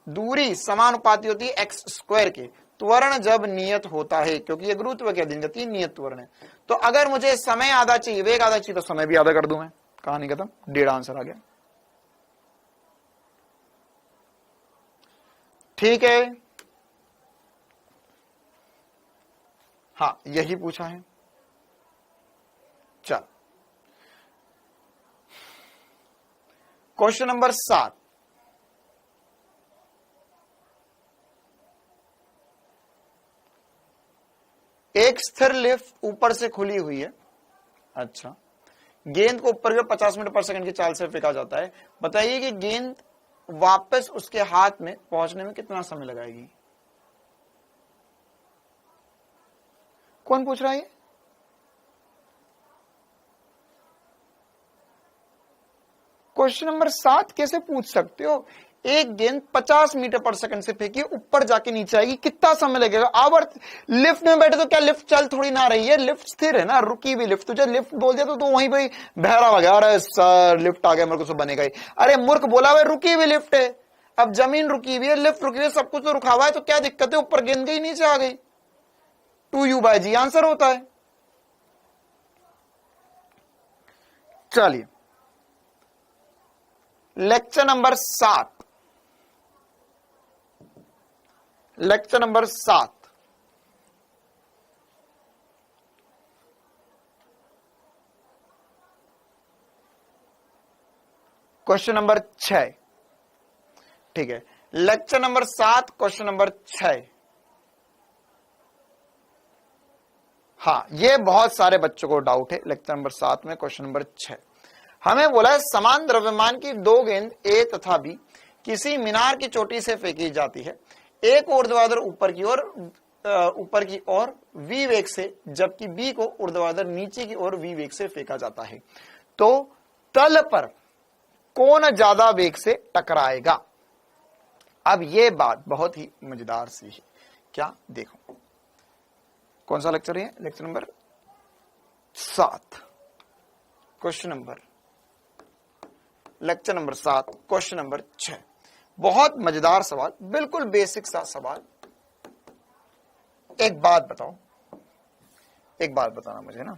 दूरी समानुपाती होती है एक्स स्क्वायर के, त्वरण जब नियत होता है, क्योंकि ये गुरुत्व की अधीन गति नियत त्वरण है। तो अगर मुझे समय आधा चाहिए, वेग आधा चाहिए, तो समय भी आधा कर दूं मैं। कहानी खत्म, 1.5 आंसर आ गया। ठीक है, हाँ यही पूछा है। चल क्वेश्चन नंबर 7, एक स्थिर लिफ्ट ऊपर से खुली हुई है। अच्छा, गेंद को ऊपर की 50 मीटर पर सेकंड की चाल से फेंका जाता है। बताइए कि गेंद वापस उसके हाथ में पहुंचने में कितना समय लगाएगी? कौन पूछ रहा है? क्वेश्चन नंबर 7 कैसे पूछ सकते हो? एक गेंद 50 मीटर पर सेकंड से फेंकी, ऊपर जाके नीचे आएगी, कितना समय लगेगा? अब लिफ्ट में बैठे तो क्या लिफ्ट चल थोड़ी ना रही है, लिफ्ट स्थिर है ना, रुकी हुई लिफ्ट। तुझे लिफ्ट बोल दिया तो वहीं पे बहरा हो गया, अरे सर लिफ्ट आ गया, मेरे को सब बनेगा ही। अरे मूर्ख बोला भाई, रुकी हुई लिफ्ट है। अब जमीन रुकी हुई है, लिफ्ट रुकी हुई है, सब कुछ तो रुका हुआ है, तो क्या दिक्कत है? ऊपर गेंद गई, नीचे आ गई। 2u/g आंसर होता है। चलिए lecture number 7, lecture number 7, question number 6। ठीक है, लेक्चर नंबर 7 क्वेश्चन नंबर 6। हाँ, ये बहुत सारे बच्चों को डाउट है। लेक्चर नंबर 7 में क्वेश्चन नंबर 6 हमें बोला है, समान द्रव्यमान की 2 गेंद ए तथा बी किसी मीनार की चोटी से फेंकी जाती है। ए को ऊर्ध्वाधर ऊपर की ओर वी वेग से, जबकि बी को ऊर्ध्वाधर नीचे की ओर वी वेग से फेंका जाता है। तो तल पर कौन ज्यादा वेग से टकराएगा? अब ये बात बहुत ही मजेदार सी है। क्या? देखो कौन सा लेक्चर है? Lecture number 7 question number, lecture number 7 question number 6। बहुत मजेदार सवाल, बिल्कुल बेसिक सा सवाल। एक बात बताओ, एक बात बताना मुझे ना,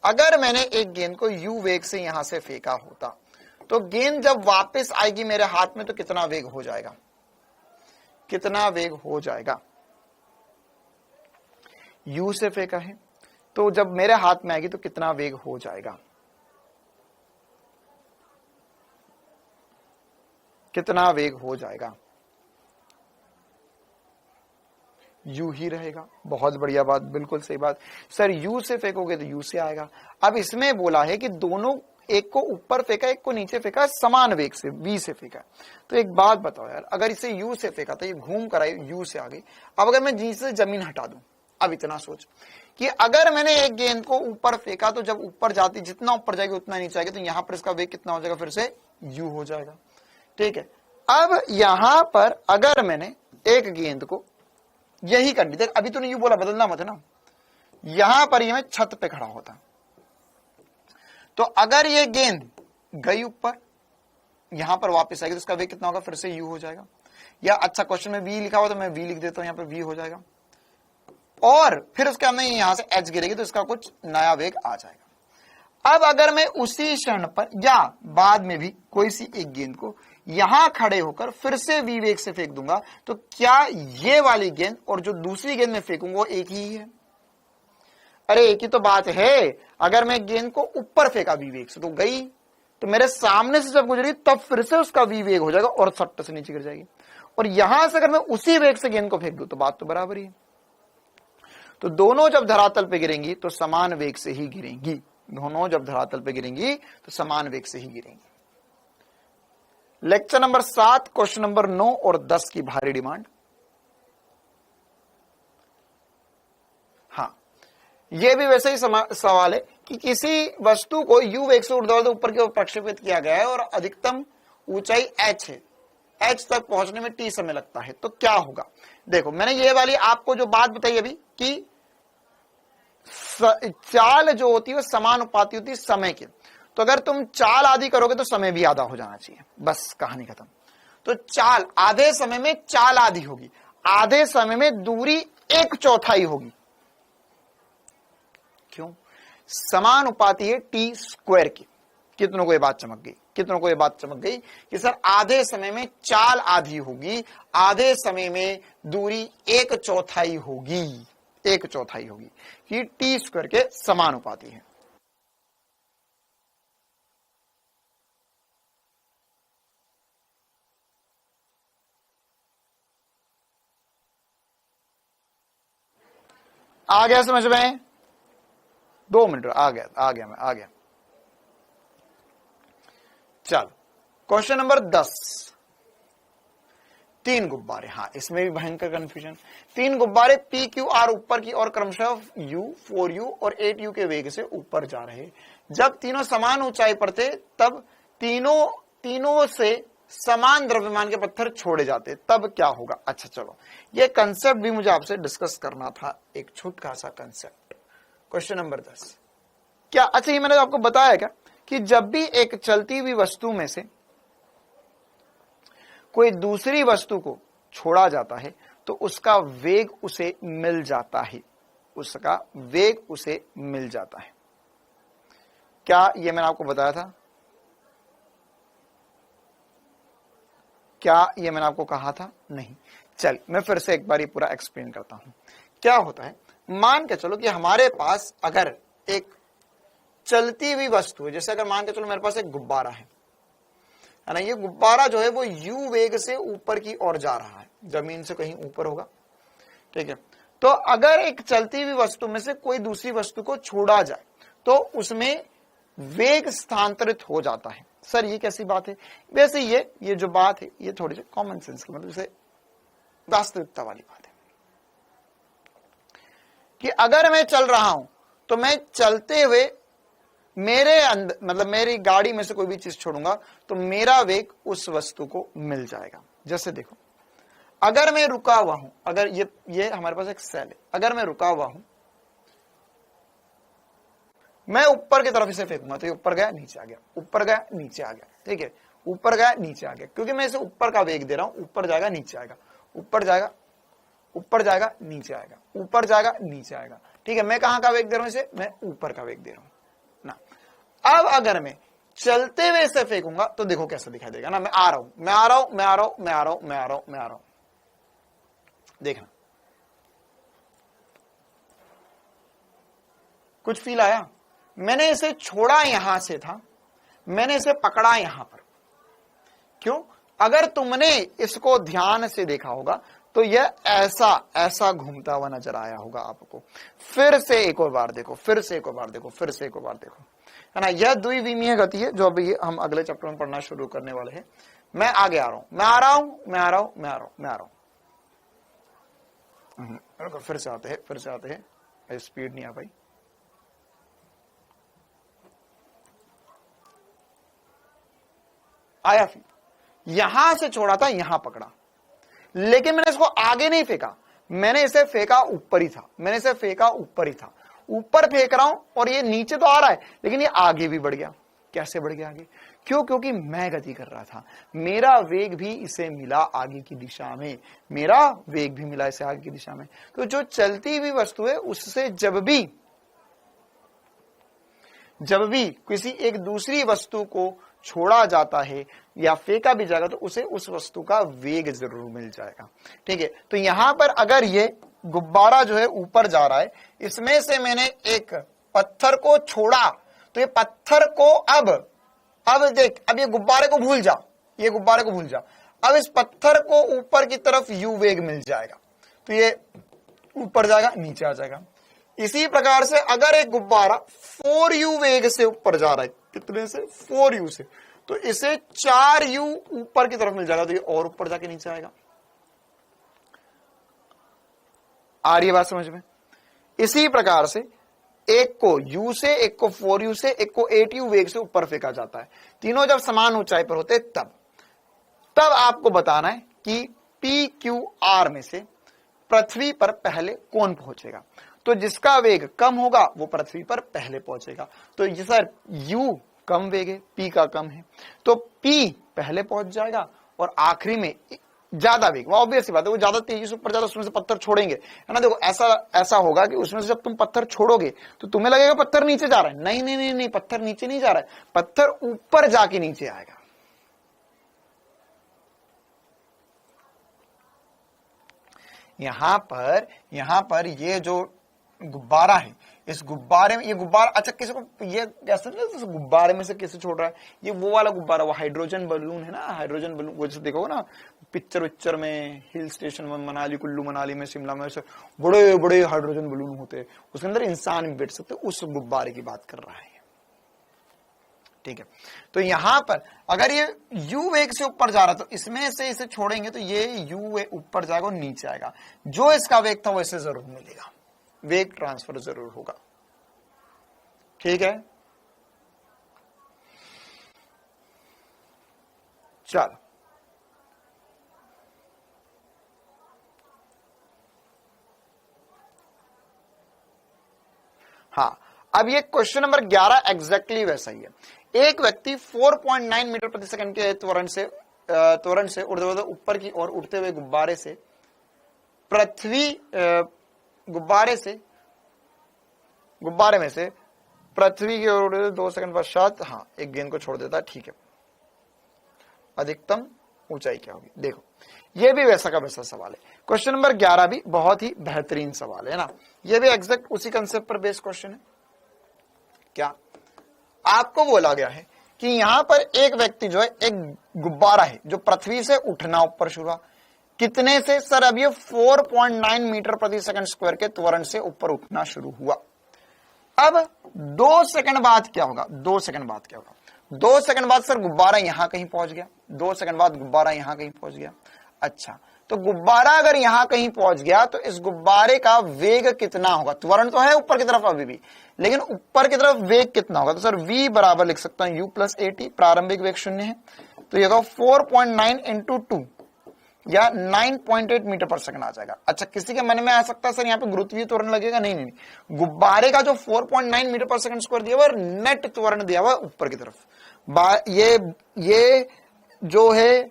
अगर मैंने एक गेंद को u वेग से यहां से फेंका होता, तो गेंद जब वापस आएगी मेरे हाथ में तो कितना वेग हो जाएगा? कितना वेग हो जाएगा? u से फेंका है, तो जब मेरे हाथ में आएगी तो कितना वेग हो जाएगा? कितना वेग हो जाएगा? यू ही रहेगा। बहुत बढ़िया बात, बिल्कुल सही बात। सर यू से फेंकोगे तो यू से आएगा। अब इसमें बोला है कि दोनों, एक को ऊपर फेंका एक को नीचे फेंका, समान वेग से बी से फेंका। तो एक बात बताओ यार, अगर इसे यू से फेंका तो ये घूम कर आई, यू से आ गई। अब अगर मैं जी से जमीन हटा दूं, अब इतना सोच कि अगर मैंने एक गेंद को ऊपर फेंका तो जब ऊपर जाती, जितना ऊपर जाएगी उतना नीचे आएगी, तो यहां पर इसका वेग कितना हो जाएगा? फिर से यू हो जाएगा। ठीक है, अब यहां पर अगर मैंने एक गेंद को यही कर ली, देख अभी तूने यू बोला, बदलना मत है ना, यहां पर ये मैं छत पे खड़ा होता, तो अगर ये गेंद गई ऊपर, यहां पर वापस आएगी तो इसका वेग कितना होगा? फिर से यू हो जाएगा। या अच्छा क्वेश्चन में वी लिखा हुआ तो मैं वी लिख देता हूं, यहां पर वी हो जाएगा। और फिर उसके अंदर यहां से एच गिरेगी तो इसका कुछ नया वेग आ जाएगा। अब अगर मैं उसी क्षण पर या बाद में भी कोई सी एक गेंद को यहां खड़े होकर फिर से वी वेग से फेंक दूंगा, तो क्या ये वाली गेंद और जो दूसरी गेंद में फेंकूंगा वो एक ही है? अरे एक ही तो बात है। अगर मैं गेंद को ऊपर फेंका वी वेग से तो गई, तो मेरे सामने से जब गुजरी तब फिर से उसका वी वेग हो जाएगा और सट्ट से नीचे गिर जाएगी। और यहां से अगर मैं उसी वेग से गेंद को फेंक दूं तो बात तो बराबर ही है। तो दोनों जब धरातल पे गिरेंगी तो समान वेग से ही गिरेंगी। दोनों जब धरातल पे गिरेंगी तो समान वेग से ही गिरेंगी। लेक्चर नंबर 7 क्वेश्चन नंबर 9 और 10 की भारी डिमांड। हाँ, यह भी वैसे ही सवाल है कि किसी वस्तु को u वेग से ऊर्ध्वाधर ऊपर की ओर प्रक्षेपित किया गया है और अधिकतम ऊंचाई h है, h तक पहुंचने में t समय लगता है, तो क्या होगा। देखो, मैंने ये वाली आपको जो बात बताई अभी कि चाल जो होती है वो समानुपाती होती है समय के, तो अगर तुम चाल आधी करोगे तो समय भी आधा हो जाना चाहिए, बस कहानी खत्म। तो चाल आधे समय में चाल आधी होगी, आधे समय में दूरी 1/4 होगी। क्यों? समानुपाती है टी स्क्वायर की। कितनों को ये बात चमक गई? कितनों को ये बात चमक गई कि सर आधे समय में चाल आधी होगी, आधे समय में दूरी 1/4 होगी, 1/4 होगी, कि टी स्क्वायर के समानुपाती है। आ गया समझ में? 2 मिनट, आ गया। चलो, क्वेश्चन नंबर 10। 3 गुब्बारे, हाँ इसमें भी भयंकर कंफ्यूजन। 3 गुब्बारे पी क्यू आर ऊपर की और क्रमशः यू 4u और 8u के वेग से ऊपर जा रहे। जब तीनों समान ऊंचाई पर थे तब तीनों से समान द्रव्यमान के पत्थर छोड़े जाते, तब क्या होगा। अच्छा चलो, ये कंसेप्ट भी मुझे आपसे डिस्कस करना था, एक छोटा सा कंसेप्ट। क्वेश्चन नंबर 10 क्या, अच्छा ये मैंने आपको बताया क्या कि जब भी एक चलती हुई वस्तु में से कोई दूसरी वस्तु को छोड़ा जाता है तो उसका वेग उसे मिल जाता है, उसका वेग उसे मिल जाता है। क्या ये मैंने आपको बताया था? क्या ये मैंने आपको कहा था? नहीं। चल मैं फिर से एक बार ये पूरा एक्सप्लेन करता हूं। क्या होता है, मान के चलो कि हमारे पास अगर एक चलती हुई वस्तु है, जैसे अगर मान के चलो मेरे पास एक गुब्बारा है ना, ये गुब्बारा जो है वो u वेग से ऊपर की ओर जा रहा है, जमीन से कहीं ऊपर होगा, ठीक है। तो अगर एक चलती हुई वस्तु में से कोई दूसरी वस्तु को छोड़ा जाए तो उसमें वेग स्थानांतरित हो जाता है। सर ये कैसी बात है? वैसे ये जो बात है ये थोड़ी सी कॉमन सेंस की, मतलब जैसे वास्तविकता वाली बात है कि अगर मैं चल रहा हूं तो मैं चलते हुए मेरे अंदर, मतलब मेरी गाड़ी में से कोई भी चीज छोड़ूंगा तो मेरा वेग उस वस्तु को मिल जाएगा। जैसे देखो, अगर मैं रुका हुआ हूं, अगर ये हमारे पास एक सेल है, अगर मैं रुका हुआ हूं, मैं ऊपर की तरफ इसे फेंकूंगा तो ये ऊपर गया नीचे आ गया, ऊपर गया नीचे आ गया, ठीक है, ऊपर गया नीचे आ गया, क्योंकि मैं इसे ऊपर का वेग दे रहा हूं। ऊपर जाएगा नीचे आएगा, ऊपर जाएगा नीचे आएगा, ऊपर जाएगा नीचे आएगा, ठीक है। मैं कहां का वेग दे रहा हूं इसे? मैं ऊपर का वेग दे रहा हूं ना। अब अगर मैं चलते हुए इसे फेंकूंगा तो देखो कैसा दिखाई देगा ना, मैं आ रहा हूं, देखना कुछ फील आया? मैंने इसे छोड़ा यहां से था, मैंने इसे पकड़ा यहां पर। क्यों? अगर तुमने इसको ध्यान से देखा होगा तो यह ऐसा घूमता हुआ नजर आया होगा आपको। फिर से एक और बार देखो, है ना। यह द्विविमीय गति है जो अभी हम अगले चैप्टर में पढ़ना शुरू करने वाले हैं। मैं आगे आ रहा हूं। फिर से आते हैं, स्पीड नहीं आ पाई। आया, फिर यहां से छोड़ा था, यहां पकड़ा, लेकिन मैंने इसको आगे नहीं फेंका, मैंने इसे फेंका ऊपर ही था, ऊपर फेंक रहा हूं और ये नीचे तो आ रहा है लेकिन ये आगे भी बढ़ गया। कैसे बढ़ गया आगे? क्यों? क्योंकि मैं गति कर रहा था, मेरा वेग भी इसे मिला आगे की दिशा में, तो जो चलती हुई वस्तु है उससे जब भी किसी एक दूसरी वस्तु को छोड़ा जाता है या फेंका भी जाएगा तो उसे उस वस्तु का वेग जरूर मिल जाएगा, ठीक है। तो यहां पर अगर ये गुब्बारा जो है ऊपर जा रहा है, इसमें से मैंने एक पत्थर को छोड़ा तो ये पत्थर को अब देख, अब ये गुब्बारे को भूल जा, अब इस पत्थर को ऊपर की तरफ u वेग मिल जाएगा तो ये ऊपर जाएगा नीचे आ जाएगा। इसी प्रकार से अगर एक गुब्बारा 4u वेग से ऊपर जा रहा है, कितने से? 4u से, तो इसे 4u ऊपर की तरफ मिल जाएगा, तो ये और ऊपर जाके नीचे आएगा। आ रही है बात समझ में? इसी प्रकार से एक को u से, एक को 4u से, एक को 8u वेग से ऊपर फेंका जाता है। तीनों जब समान ऊंचाई पर होते तब आपको बताना है कि PQR में से पृथ्वी पर पहले कौन पहुंचेगा। तो जिसका वेग कम होगा वो पृथ्वी पर पहले पहुंचेगा। तो ये सर u कम वेग है, P का कम है, तो P पहले पहुंच जाएगा और आखिरी में ज्यादा वेग, वो ऑब्वियस सी बात है, वो ज्यादा तेजी से ऊपर जाता, उसमें से पत्थर छोड़ेंगे, है ना। देखो ऐसा होगा कि उसमें से जब तुम पत्थर छोड़ोगे तो तुम्हें लगेगा पत्थर नीचे जा रहा है। नहीं नहीं नहीं नहीं, पत्थर नीचे नहीं जा रहा है, पत्थर ऊपर जाके नीचे आएगा। यहां पर ये जो गुब्बारा है, इस गुब्बारे में, ये गुब्बारा, अच्छा किसी को ये कैसे नहीं, गुब्बारे में से कैसे छोड़ रहा है, ये वो वाला गुब्बारा, वो हाइड्रोजन बलून है ना, हाइड्रोजन बलून, वो जैसे देखोगे ना पिक्चर में, हिल स्टेशन में, मनाली, कुल्लू मनाली में, शिमला में, बड़े बड़े हाइड्रोजन बलून होते हैं, उसके अंदर इंसान भी बैठ सकते, उस गुब्बारे की बात कर रहा है। ठीक है, तो यहां पर अगर ये u वेग से ऊपर जा रहा है तो इसमें से इसे छोड़ेंगे तो ये u वेग ऊपर जाएगा और नीचे आएगा। जो इसका वेग था वैसे जरूर मिलेगा, वेग ट्रांसफर जरूर होगा। ठीक है, चलो हाँ, अब ये क्वेश्चन नंबर 11 एग्जैक्टली वैसा ही है। एक व्यक्ति 4.9 मीटर प्रति सेकंड के त्वरण से ऊर्ध्वाधर ऊपर की ओर उड़ते हुए गुब्बारे में से पृथ्वी की ओर 2 सेकंड पश्चात एक गेंद को छोड़ देता है। ठीक है, अधिकतम ऊंचाई क्या होगी? देखो ये भी वैसा का वैसा सवाल है। क्वेश्चन नंबर 11 भी बहुत ही बेहतरीन सवाल है ना, ये भी एग्जैक्ट उसी कंसेप्ट पर बेस्ड क्वेश्चन है। क्या आपको बोला गया है कि यहां पर एक व्यक्ति जो है, एक गुब्बारा है जो पृथ्वी से उठना ऊपर शुरू हुआ, कितने से? सर अब ये 4.9 मीटर प्रति सेकंड स्क्वायर के त्वरण से ऊपर उठना शुरू हुआ। अब 2 सेकंड बाद क्या होगा? 2 सेकंड बाद क्या होगा? 2 सेकंड बाद सर गुब्बारा यहां कहीं पहुंच गया, 2 सेकंड बाद गुब्बारा यहां कहीं पहुंच गया। अच्छा, तो गुब्बारा अगर यहां कहीं पहुंच गया तो इस गुब्बारे का वेग कितना होगा? त्वरण तो है ऊपर की तरफ अभी भी, लेकिन ऊपर की तरफ वेग कितना होगा? तो सर v बराबर लिख सकता हूं u प्लस at, प्रारंभिक वेग 0 है, तो ये 4.9 इंटू 2 या 9.8 मीटर पर सेकंड आ जाएगा। अच्छा, किसी के मन में आ सकता है सर यहाँ पे गुरुत्वीय त्वरण लगेगा। नहीं नहीं, गुब्बारे का जो 4.9 मीटर पर सेकंड स्क्वायर दिया हुआ, नेट त्वरण दिया हुआ ऊपर की तरफ। ये जो है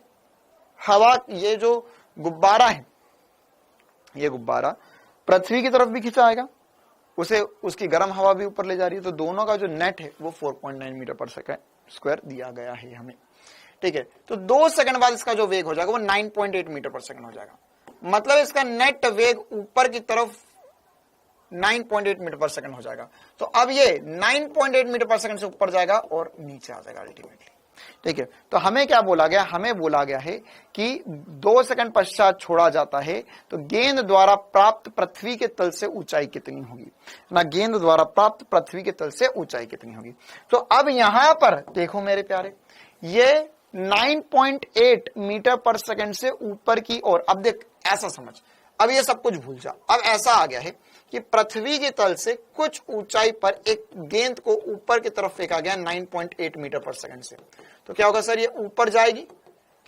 हवा, ये जो गुब्बारा है, ये गुब्बारा पृथ्वी की तरफ भी खिंचाएगा, उसे उसकी गर्म हवा भी ऊपर ले जा रही है, तो दोनों का जो नेट है वो 4.9 मीटर पर सेकंड स्क्वायर दिया गया है हमें। ठीक है, तो 2 सेकंड बाद इसका जो वेग हो जाएगा वो 9.8 मीटर पर सेकंड हो जाएगा। मतलब इसका नेट वेग ऊपर की तरफ 9.8 मीटर पर सेकंड हो जाएगा। तो अब ये 9.8 मीटर पर सेकंड से ऊपर जाएगा और नीचे आ जाएगा अल्टीमेटली। ठीक है, तो हमें क्या बोला गया? हमें बोला गया है कि 2 सेकंड पश्चात छोड़ा जाता है तो गेंद द्वारा प्राप्त पृथ्वी के तल से ऊंचाई कितनी होगी ना, गेंद द्वारा प्राप्त पृथ्वी के तल से ऊंचाई कितनी होगी। तो अब यहां पर देखो मेरे प्यारे, ये 9.8 मीटर पर सेकंड से ऊपर की ओर, अब देख ऐसा समझ, अब ये सब कुछ भूल जा। अब ऐसा आ गया है कि पृथ्वी के तल से कुछ ऊंचाई पर एक गेंद को ऊपर की तरफ फेंका गया 9.8 मीटर पर सेकंड से, तो क्या होगा सर? ये ऊपर जाएगी,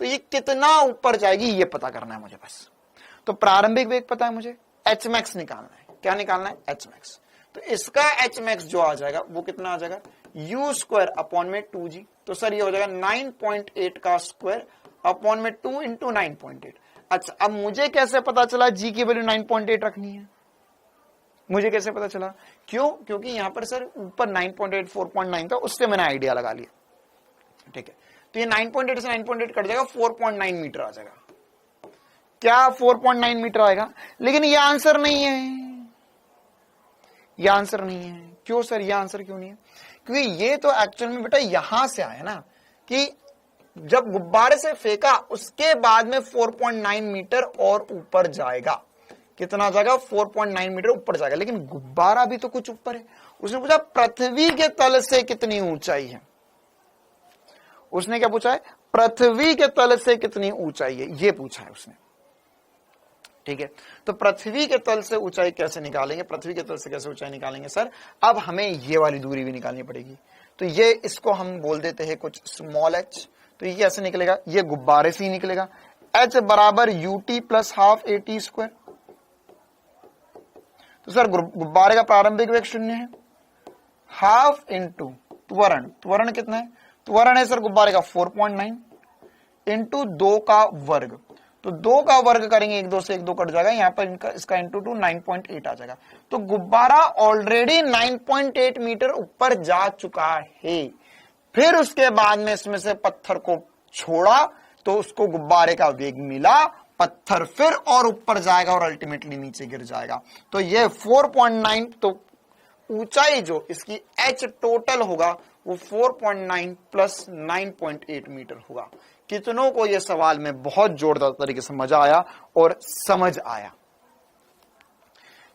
तो ये कितना ऊपर जाएगी ये पता करना है मुझे बस। तो प्रारंभिक वेग पता है मुझे, एच मैक्स निकालना है। क्या निकालना है? H max. तो इसका एच मैक्स जो आ जाएगा वो कितना आ जाएगा? u स्क्वायर अपॉन में 2g। तो सर ये हो जाएगा 9.8 का स्क्वायर अपॉन में 2 इंटू 9.8। अच्छा, अब मुझे कैसे पता चला g की वैल्यू 9.8 रखनी है? मुझे कैसे पता चला? क्यों? क्योंकि यहां पर सर ऊपर 9.8 4.9 था, उससे मैंने आइडिया लगा लिया। ठीक है, तो ये 9.8 से 9.8 कट जाएगा, 4.9 मीटर आ जाएगा। क्या 4.9 मीटर आएगा? लेकिन ये आंसर नहीं है, ये आंसर नहीं है। क्यों सर ये आंसर क्यों नहीं है? क्योंकि ये तो एक्चुअल में बेटा यहां से आया ना, कि जब गुब्बारे से फेंका उसके बाद में 4.9 मीटर और ऊपर जाएगा। कितना जाएगा? 4.9 मीटर ऊपर जाएगा। लेकिन गुब्बारा भी तो कुछ ऊपर है। उसने पूछा पृथ्वी के तल से कितनी ऊंचाई है, उसने क्या पूछा है, पृथ्वी के तल से कितनी ऊंचाई है, ये पूछा है उसने। ठीक है, तो पृथ्वी के तल से ऊंचाई कैसे निकालेंगे, पृथ्वी के तल से कैसे ऊंचाई निकालेंगे सर, अब हमें ये वाली दूरी भी निकालनी पड़ेगी। तो ये इसको हम बोल देते हैं कुछ स्मॉल h। तो ये कैसे निकलेगा, ये गुब्बारे से ही निकलेगा, h बराबर ut plus half at square. तो सर गुब्बारे का प्रारंभिक वेग 0 है, हाफ इंटू त्वरण, त्वरण कितना है, त्वरण है सर गुब्बारे का 4.9 इंटू 2 का वर्ग। तो 2 का वर्ग करेंगे, 1 2 से 1 2 कट जाएगा, यहां पर इनका इसका इंटू 2 9.8 आ जाएगा। तो गुब्बारा ऑलरेडी 9.8 मीटर ऊपर जा चुका है। फिर उसके बाद में इसमें से पत्थर को छोड़ा तो उसको गुब्बारे का वेग मिला, पत्थर फिर और ऊपर जाएगा और अल्टीमेटली नीचे गिर जाएगा। तो ये 4.9, तो ऊंचाई जो इसकी h टोटल होगा वो 4.9 प्लस 9.8 मीटर होगा। कितनों को यह सवाल में बहुत जोरदार तरीके से मजा आया और समझ आया,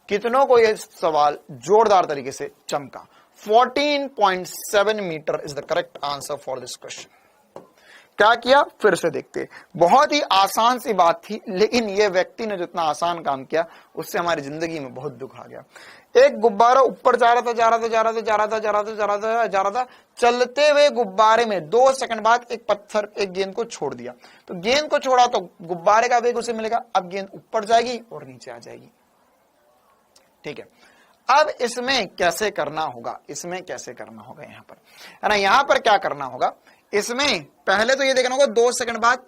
कितनों को यह सवाल जोरदार तरीके से चमका। 14.7 metre is the correct answer for this question. क्या किया, फिर से देखते, बहुत ही आसान सी बात थी, लेकिन यह व्यक्ति ने जितना आसान काम किया उससे हमारी जिंदगी में बहुत दुख आ गया। एक गुब्बारा ऊपर जा रहा था, चलते हुए गुब्बारे में 2 सेकंड बाद एक पत्थर एक गेंद को छोड़ दिया। तो गेंद को छोड़ा तो गुब्बारे का वेग उसे मिलेगा, अब गेंद ऊपर जाएगी और नीचे आ जाएगी। ठीक है, अब इसमें कैसे करना होगा, यहां पर है ना, यहां पर क्या करना होगा, इसमें पहले तो ये देखना होगा 2 सेकंड बाद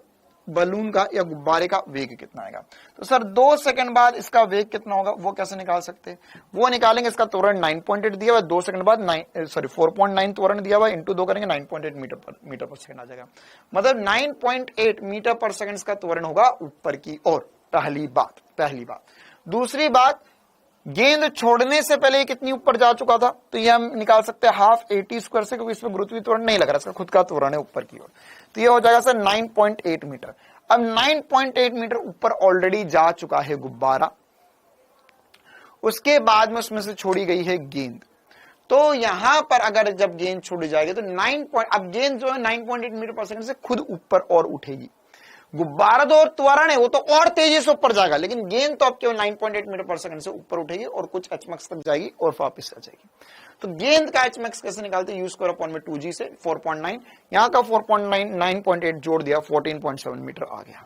बलून का या गुब्बारे का वेग कितना आएगा। तो सर 2 सेकंड बाद इसका वेग कितना होगा, वो कैसे निकाल सकते हैं, वो निकालेंगे, इसका त्वरण 9.8 दिया हुआ, 2 सेकंड बाद 4.9 त्वरण दिया हुआ, इंटू 2 करेंगे 9.8 मीटर पर सेकंड आ जाएगा। मतलब 9.8 मीटर पर सेकंड का त्वरण होगा ऊपर की ओर। पहली बात। दूसरी बात, गेंद छोड़ने से पहले कितनी ऊपर जा चुका था, तो ये हम निकाल सकते हैं हाफ at स्क्वायर से, क्योंकि इसमें गुरुत्वीय त्वरण नहीं लग रहा, इसका खुद का त्वरण है ऊपर की ओर। तो ये हो जाएगा सर 9.8 मीटर। अब 9.8 मीटर ऊपर ऑलरेडी जा चुका है गुब्बारा, उसके बाद में उसमें से छोड़ी गई है गेंद। तो यहां पर अगर जब गेंद छोड़ी जाएगी तो अब गेंद जो है 9.8 मीटर पर सेकंड से खुद ऊपर और उठेगी। गुब्बारा तो और त्वरण है, वो तो और तेजी से ऊपर जाएगा, लेकिन गेंद तो अब केवल 9.8 मीटर पर सेकंड से ऊपर उठेगी और कुछ एचमैक्स तक जाएगी और वापस आ जाएगी। तो गेंद का एचमैक्स कैसे निकालते हैं, u² अपॉन में 2g से 4.9, यहां का 4.9 9.8 जोड़ दिया 14.7 मीटर आ गया।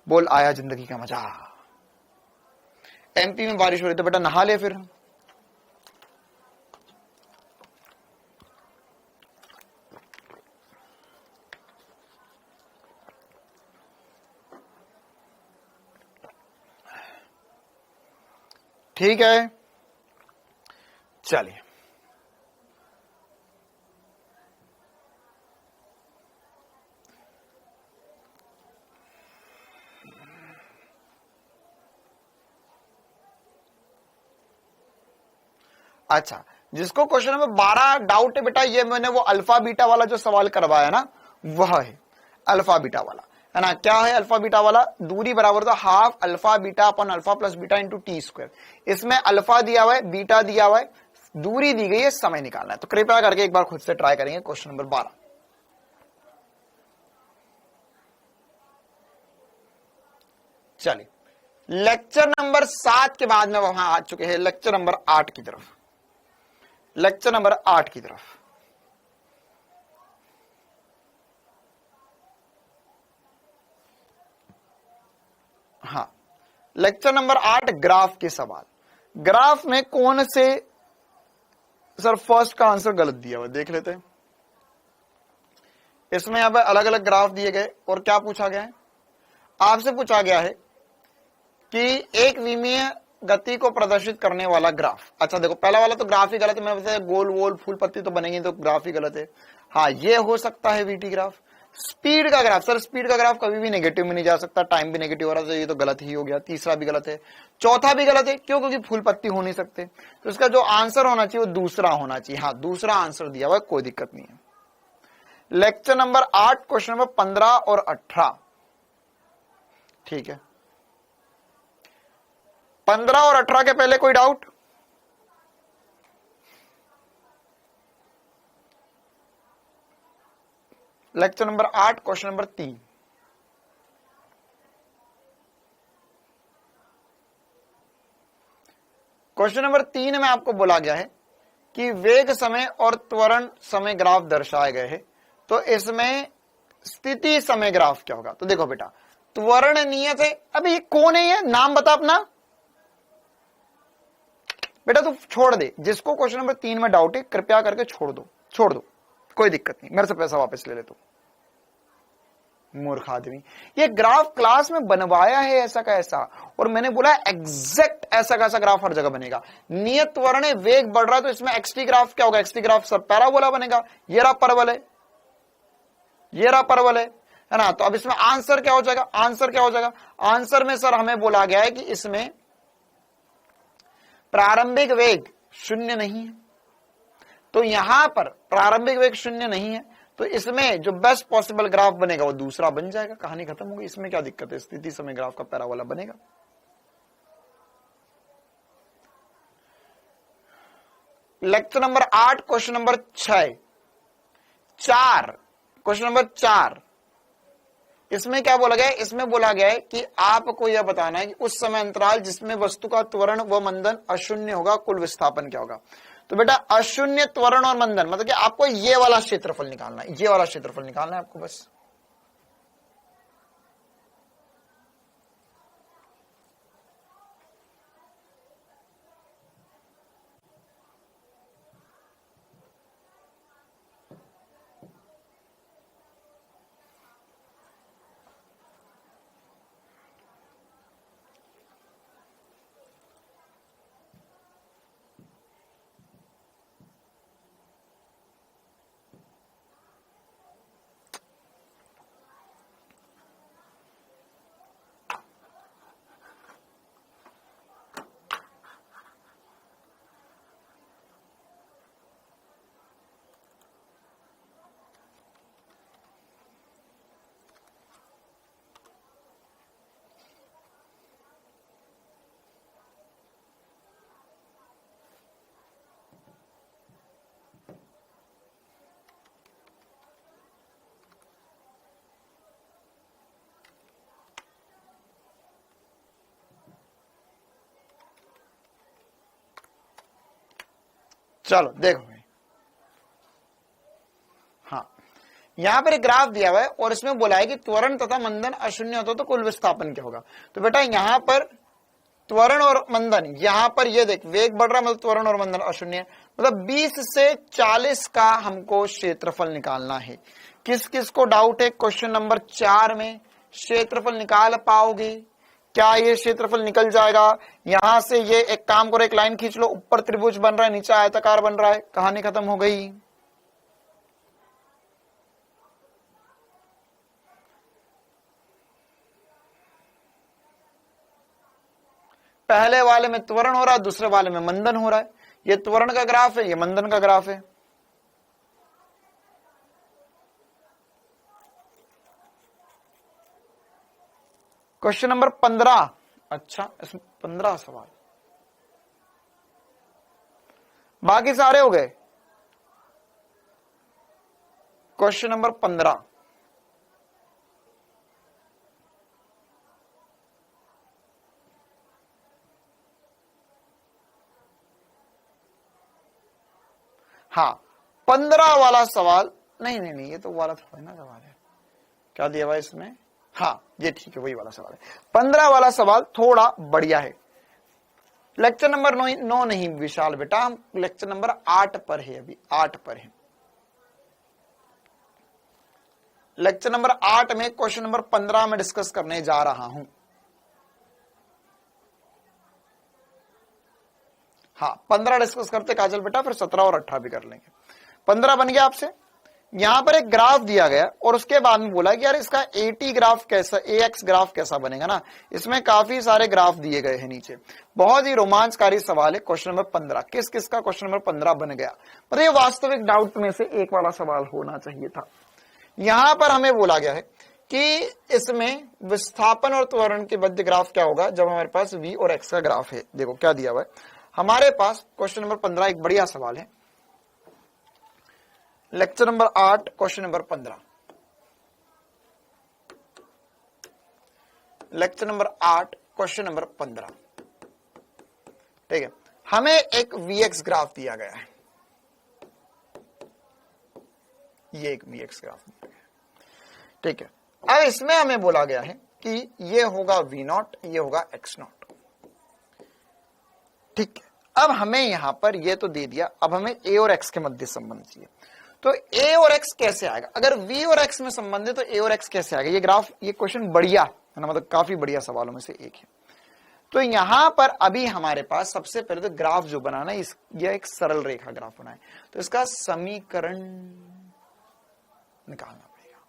बोल आया जिंदगी का मजा। एमपी में बारिश हो रही तो बेटा नहा ले फिर। ठीक है, चलिए अच्छा, जिसको क्वेश्चन नंबर 12 डाउट है बेटा, ये मैंने वो अल्फा बीटा वाला जो सवाल करवाया ना, वह है अल्फा बीटा वाला, है ना। क्या है अल्फा बीटा वाला, दूरी बराबर था half alpha beta upon alpha plus beta into T square. इसमें अल्फा दिया हुआ है, बीटा दिया हुआ है, दूरी दी गई है, समय निकालना है। तो कृपया करके एक बार खुद से ट्राई करेंगे क्वेश्चन नंबर 12। चलिए, लेक्चर नंबर 7 के बाद में वहां आ चुके हैं लेक्चर नंबर 8 की तरफ। हाँ, लेक्चर नंबर 8 ग्राफ के सवाल। ग्राफ में कौन से सर फर्स्ट का आंसर गलत दिया हुआ देख लेते हैं। इसमें यहां पर अलग अलग ग्राफ दिए गए और क्या पूछा गया है, आपसे पूछा गया है कि एक विमीय गति को प्रदर्शित करने वाला ग्राफ। अच्छा देखो, पहला वाला तो ग्राफ ही गलत है, मैं बताया गोल वोल फूल पत्ती तो बनेंगे, तो ग्राफ ही गलत है। हाँ, ये हो सकता है वीटी ग्राफ। स्पीड का ग्राफ, सर स्पीड का ग्राफ कभी भी नेगेटिव में नहीं जा सकता, टाइम भी नेगेटिव हो रहा है, ये तो गलत ही हो गया। तीसरा भी गलत है, चौथा भी गलत है, क्यों, क्योंकि फूल पत्ती हो नहीं सकते। तो इसका जो आंसर होना चाहिए वो दूसरा होना चाहिए। हाँ, दूसरा आंसर दिया हुआ है, कोई दिक्कत नहीं है। लेक्चर नंबर 8 क्वेश्चन नंबर 15 और 18। ठीक है, 15 और 18 के पहले कोई doubt? Lecture number 8 question number 3। Question number 3 में आपको बोला गया है कि वेग समय और त्वरण समय ग्राफ दर्शाए गए हैं, तो इसमें स्थिति समय ग्राफ क्या होगा। तो देखो बेटा, त्वरण नियत है। अभी कौन है ये, नाम बता अपना। बेटा तू छोड़ दे, जिसको क्वेश्चन नंबर 3 में डाउट है कृपया करके छोड़ दो, कोई दिक्कत नहीं, मेरे से पैसा वापस ले ले तू। मूर्ख आदमी, ये ग्राफ क्लास में बनवाया है ऐसा का ऐसा, और मैंने बोला एग्जैक्ट ऐसा का ऐसा ग्राफ हर जगह बनेगा। नियत त्वरण है, वेग बढ़ रहा है, तो इसमें एक्सटी ग्राफ क्या होगा, एक्सटी ग्राफ सब पैराबोला बनेगा। ये रहा परवल है, ये रहा परवल है ना। तो अब इसमें आंसर क्या हो जाएगा, आंसर क्या हो जाएगा, आंसर में सर हमें बोला गया है कि इसमें प्रारंभिक वेग शून्य नहीं है, तो यहां पर प्रारंभिक वेग शून्य नहीं है, तो इसमें जो बेस्ट पॉसिबल ग्राफ बनेगा वो दूसरा बन जाएगा, कहानी खत्म हो गई। इसमें क्या दिक्कत है, स्थिति समय ग्राफ का पैराबोला बनेगा। Lecture number 8 question number 4, question number 4, इसमें क्या बोला गया है, इसमें बोला गया है कि आपको यह बताना है कि उस समय अंतराल जिसमें वस्तु का त्वरण व मंदन अशून्य होगा, कुल विस्थापन क्या होगा। तो बेटा अशून्य त्वरण और मंदन मतलब कि आपको ये वाला क्षेत्रफल निकालना है, ये वाला क्षेत्रफल निकालना है आपको बस। चलो देखो भाई, हाँ यहां पर एक ग्राफ दिया हुआ है और इसमें बोला है कि त्वरण तथा मंदन अशून्य होता तो कुल विस्थापन क्या होगा। तो बेटा यहां पर त्वरण और मंदन, यहां पर ये देख वेग बढ़ रहा है, मतलब त्वरण और मंदन अशून्य, मतलब 20 से 40 का हमको क्षेत्रफल निकालना है। किस किस को डाउट है क्वेश्चन नंबर 4 में, क्षेत्रफल निकाल पाओगे क्या, ये क्षेत्रफल निकल जाएगा। यहां से ये एक काम करो, एक लाइन खींच लो, ऊपर त्रिभुज बन रहा है, नीचे आयताकार बन रहा है, कहानी खत्म हो गई। पहले वाले में त्वरण हो रहा है, दूसरे वाले में मंदन हो रहा है। ये त्वरण का ग्राफ है, ये मंदन का ग्राफ है। क्वेश्चन नंबर 15, अच्छा इसमें 15 सवाल, बाकी सारे हो गए। क्वेश्चन नंबर 15, हाँ 15 वाला सवाल, नहीं ये तो वाला थोड़ा ना सवाल है, क्या दिया हुआ इसमें, हाँ ये ठीक है वही वाला सवाल है। 15 वाला सवाल थोड़ा बढ़िया है। लेक्चर नंबर 9 नहीं विशाल बेटा, हम लेक्चर नंबर 8 पर है, अभी 8 पर है। लेक्चर नंबर 8 में क्वेश्चन नंबर 15 में डिस्कस करने जा रहा हूं। हाँ 15 डिस्कस करते काजल बेटा, फिर 17 और 18 भी कर लेंगे। 15 बन गया आपसे। यहां पर एक ग्राफ दिया गया और उसके बाद में बोला कि यार इसका AT ग्राफ कैसा, AX ग्राफ कैसा बनेगा ना। इसमें काफी सारे ग्राफ दिए गए हैं नीचे, बहुत ही रोमांचकारी सवाल है। क्वेश्चन नंबर 15 किस किस का क्वेश्चन नंबर 15 बन गया, पर ये वास्तविक डाउट में से एक वाला सवाल होना चाहिए था। यहां पर हमें बोला गया है कि इसमें विस्थापन और त्वरण के मध्य ग्राफ क्या होगा जब हमारे पास V और X का ग्राफ है। देखो क्या दिया हुआ है हमारे पास, क्वेश्चन नंबर 15 एक बढ़िया सवाल है। Lecture number 8 question number 15, lecture number 8 question number 15। ठीक है, हमें एक वीएक्स ग्राफ दिया गया है, ये एक वीएक्स ग्राफ दिया गया है। ठीक है, अब इसमें हमें बोला गया है कि ये होगा वी नॉट, ये होगा एक्स नॉट। ठीक है, अब हमें यहां पर ये तो दे दिया, अब हमें ए और एक्स के मध्य संबंध चाहिए। तो ए और एक्स कैसे आएगा? अगर वी और एक्स में संबंध है तो ए और एक्स कैसे आएगा? ये ग्राफ, ये क्वेश्चन बढ़िया है ना, मतलब काफी बढ़िया सवालों में से एक है। तो यहां पर अभी हमारे पास सबसे पहले तो ग्राफ जो बनाना है, यह एक सरल रेखा ग्राफ बना है, तो इसका समीकरण निकालना पड़ेगा।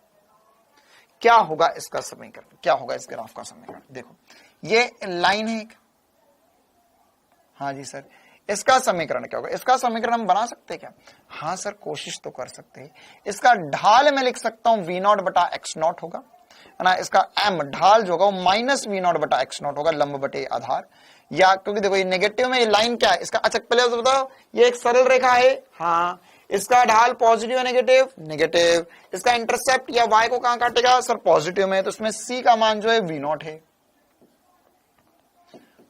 क्या होगा इसका समीकरण, क्या होगा इस ग्राफ का समीकरण? देखो ये लाइन है एक, हाँ जी सर, इसका समीकरण क्या होगा? इसका समीकरण हम बना सकते हैं क्या? हाँ सर, कोशिश तो कर सकते हैं। इसका ढाल मैं लिख सकता हूं वी नॉट बटा एक्स नॉट होगा, है ना। इसका एम ढाल जो होगा वो माइनस वी नॉट बटा एक्स नॉट होगा, लंब बटे आधार। या क्योंकि देखो ये नेगेटिव में, ये लाइन क्या है इसका? अच्छा पहले तो बताओ, ये एक सरल रेखा है, हाँ, इसका ढाल पॉजिटिव है नेगेटिव? नेगेटिव। इसका इंटरसेप्ट या वाई को कहां काटेगा? सर पॉजिटिव में, तो इसमें सी का मान जो है वी नॉट है।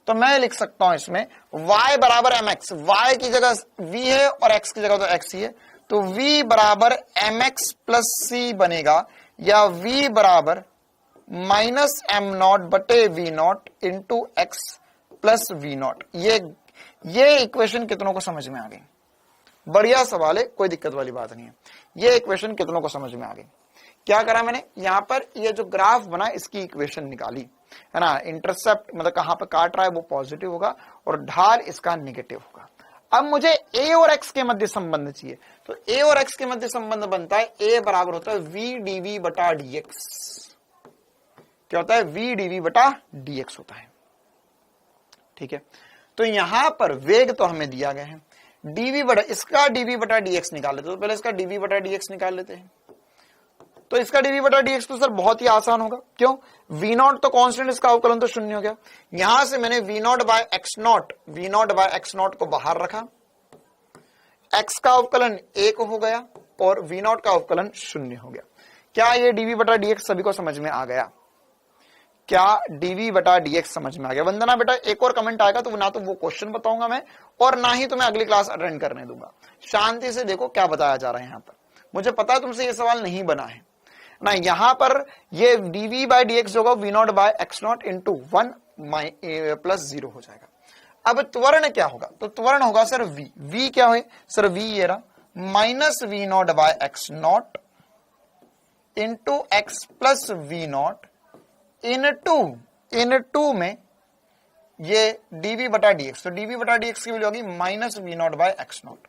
तो मैं लिख सकता हूं इसमें y बराबर mx, y की जगह v है और x की जगह तो x ही है, तो v बराबर mx प्लस सी बनेगा, या v बराबर माइनस एम नॉट बटे v naught into x plus v naught. ये इक्वेशन कितनों को समझ में आ गई? बढ़िया सवाल है, कोई दिक्कत वाली बात नहीं है। ये इक्वेशन कितनों को समझ में आ गई? क्या करा मैंने यहां पर, ये जो ग्राफ बना इसकी इक्वेशन निकाली, है ना। इंटरसेप्ट मतलब कहां पर काट रहा है वो पॉजिटिव होगा और ढाल इसका नेगेटिव होगा। अब मुझे ए और एक्स के मध्य संबंध चाहिए, तो ए और एक्स के मध्य संबंध बनता है, ए बराबर होता है वी डीवी बटा डीएक्स। क्या होता है? वी डीवी बटा डीएक्स होता है। ठीक है, तो यहां पर वेग तो हमें दिया गया है, डीवी बटा, इसका डीवी बटा डीएक्स निकाल लेते, तो पहले इसका डीवी बटा डीएक्स निकाल लेते हैं। तो इसका डीवी बटा डीएक्स तो सर बहुत ही आसान होगा, क्यों? वी नॉट तो कांस्टेंट, इसका अवकलन तो शून्य हो गया। यहां से मैंने v naught by x naught, v naught by x naught को बाहर रखा, एक्स का अवकलन 1 हो गया और वी नॉट का अवकलन 0 हो गया। क्या ये डीवी बटा डीएक्स सभी को समझ में आ गया? क्या डीवी बटा डीएक्स समझ में आ गया? वंदना बेटा एक और कमेंट आएगा तो ना तो वो क्वेश्चन बताऊंगा मैं, और ना ही तो मैं अगली क्लास अटेंड करने दूंगा। शांति से देखो क्या बताया जा रहा है यहां पर। मुझे पता है तुमसे ये सवाल नहीं बना है ना। यहां पर ये dv बाय dx जो होगा v naught by x naught into 1 plus 0 हो जाएगा। अब त्वरण क्या होगा? तो त्वरण होगा सर v, v क्या है सर? v ये रहा minus v naught by x naught into x plus v naught into में ये dv बटा dx, तो dv बटा dx की वैल्यू होगी minus v naught by x naught.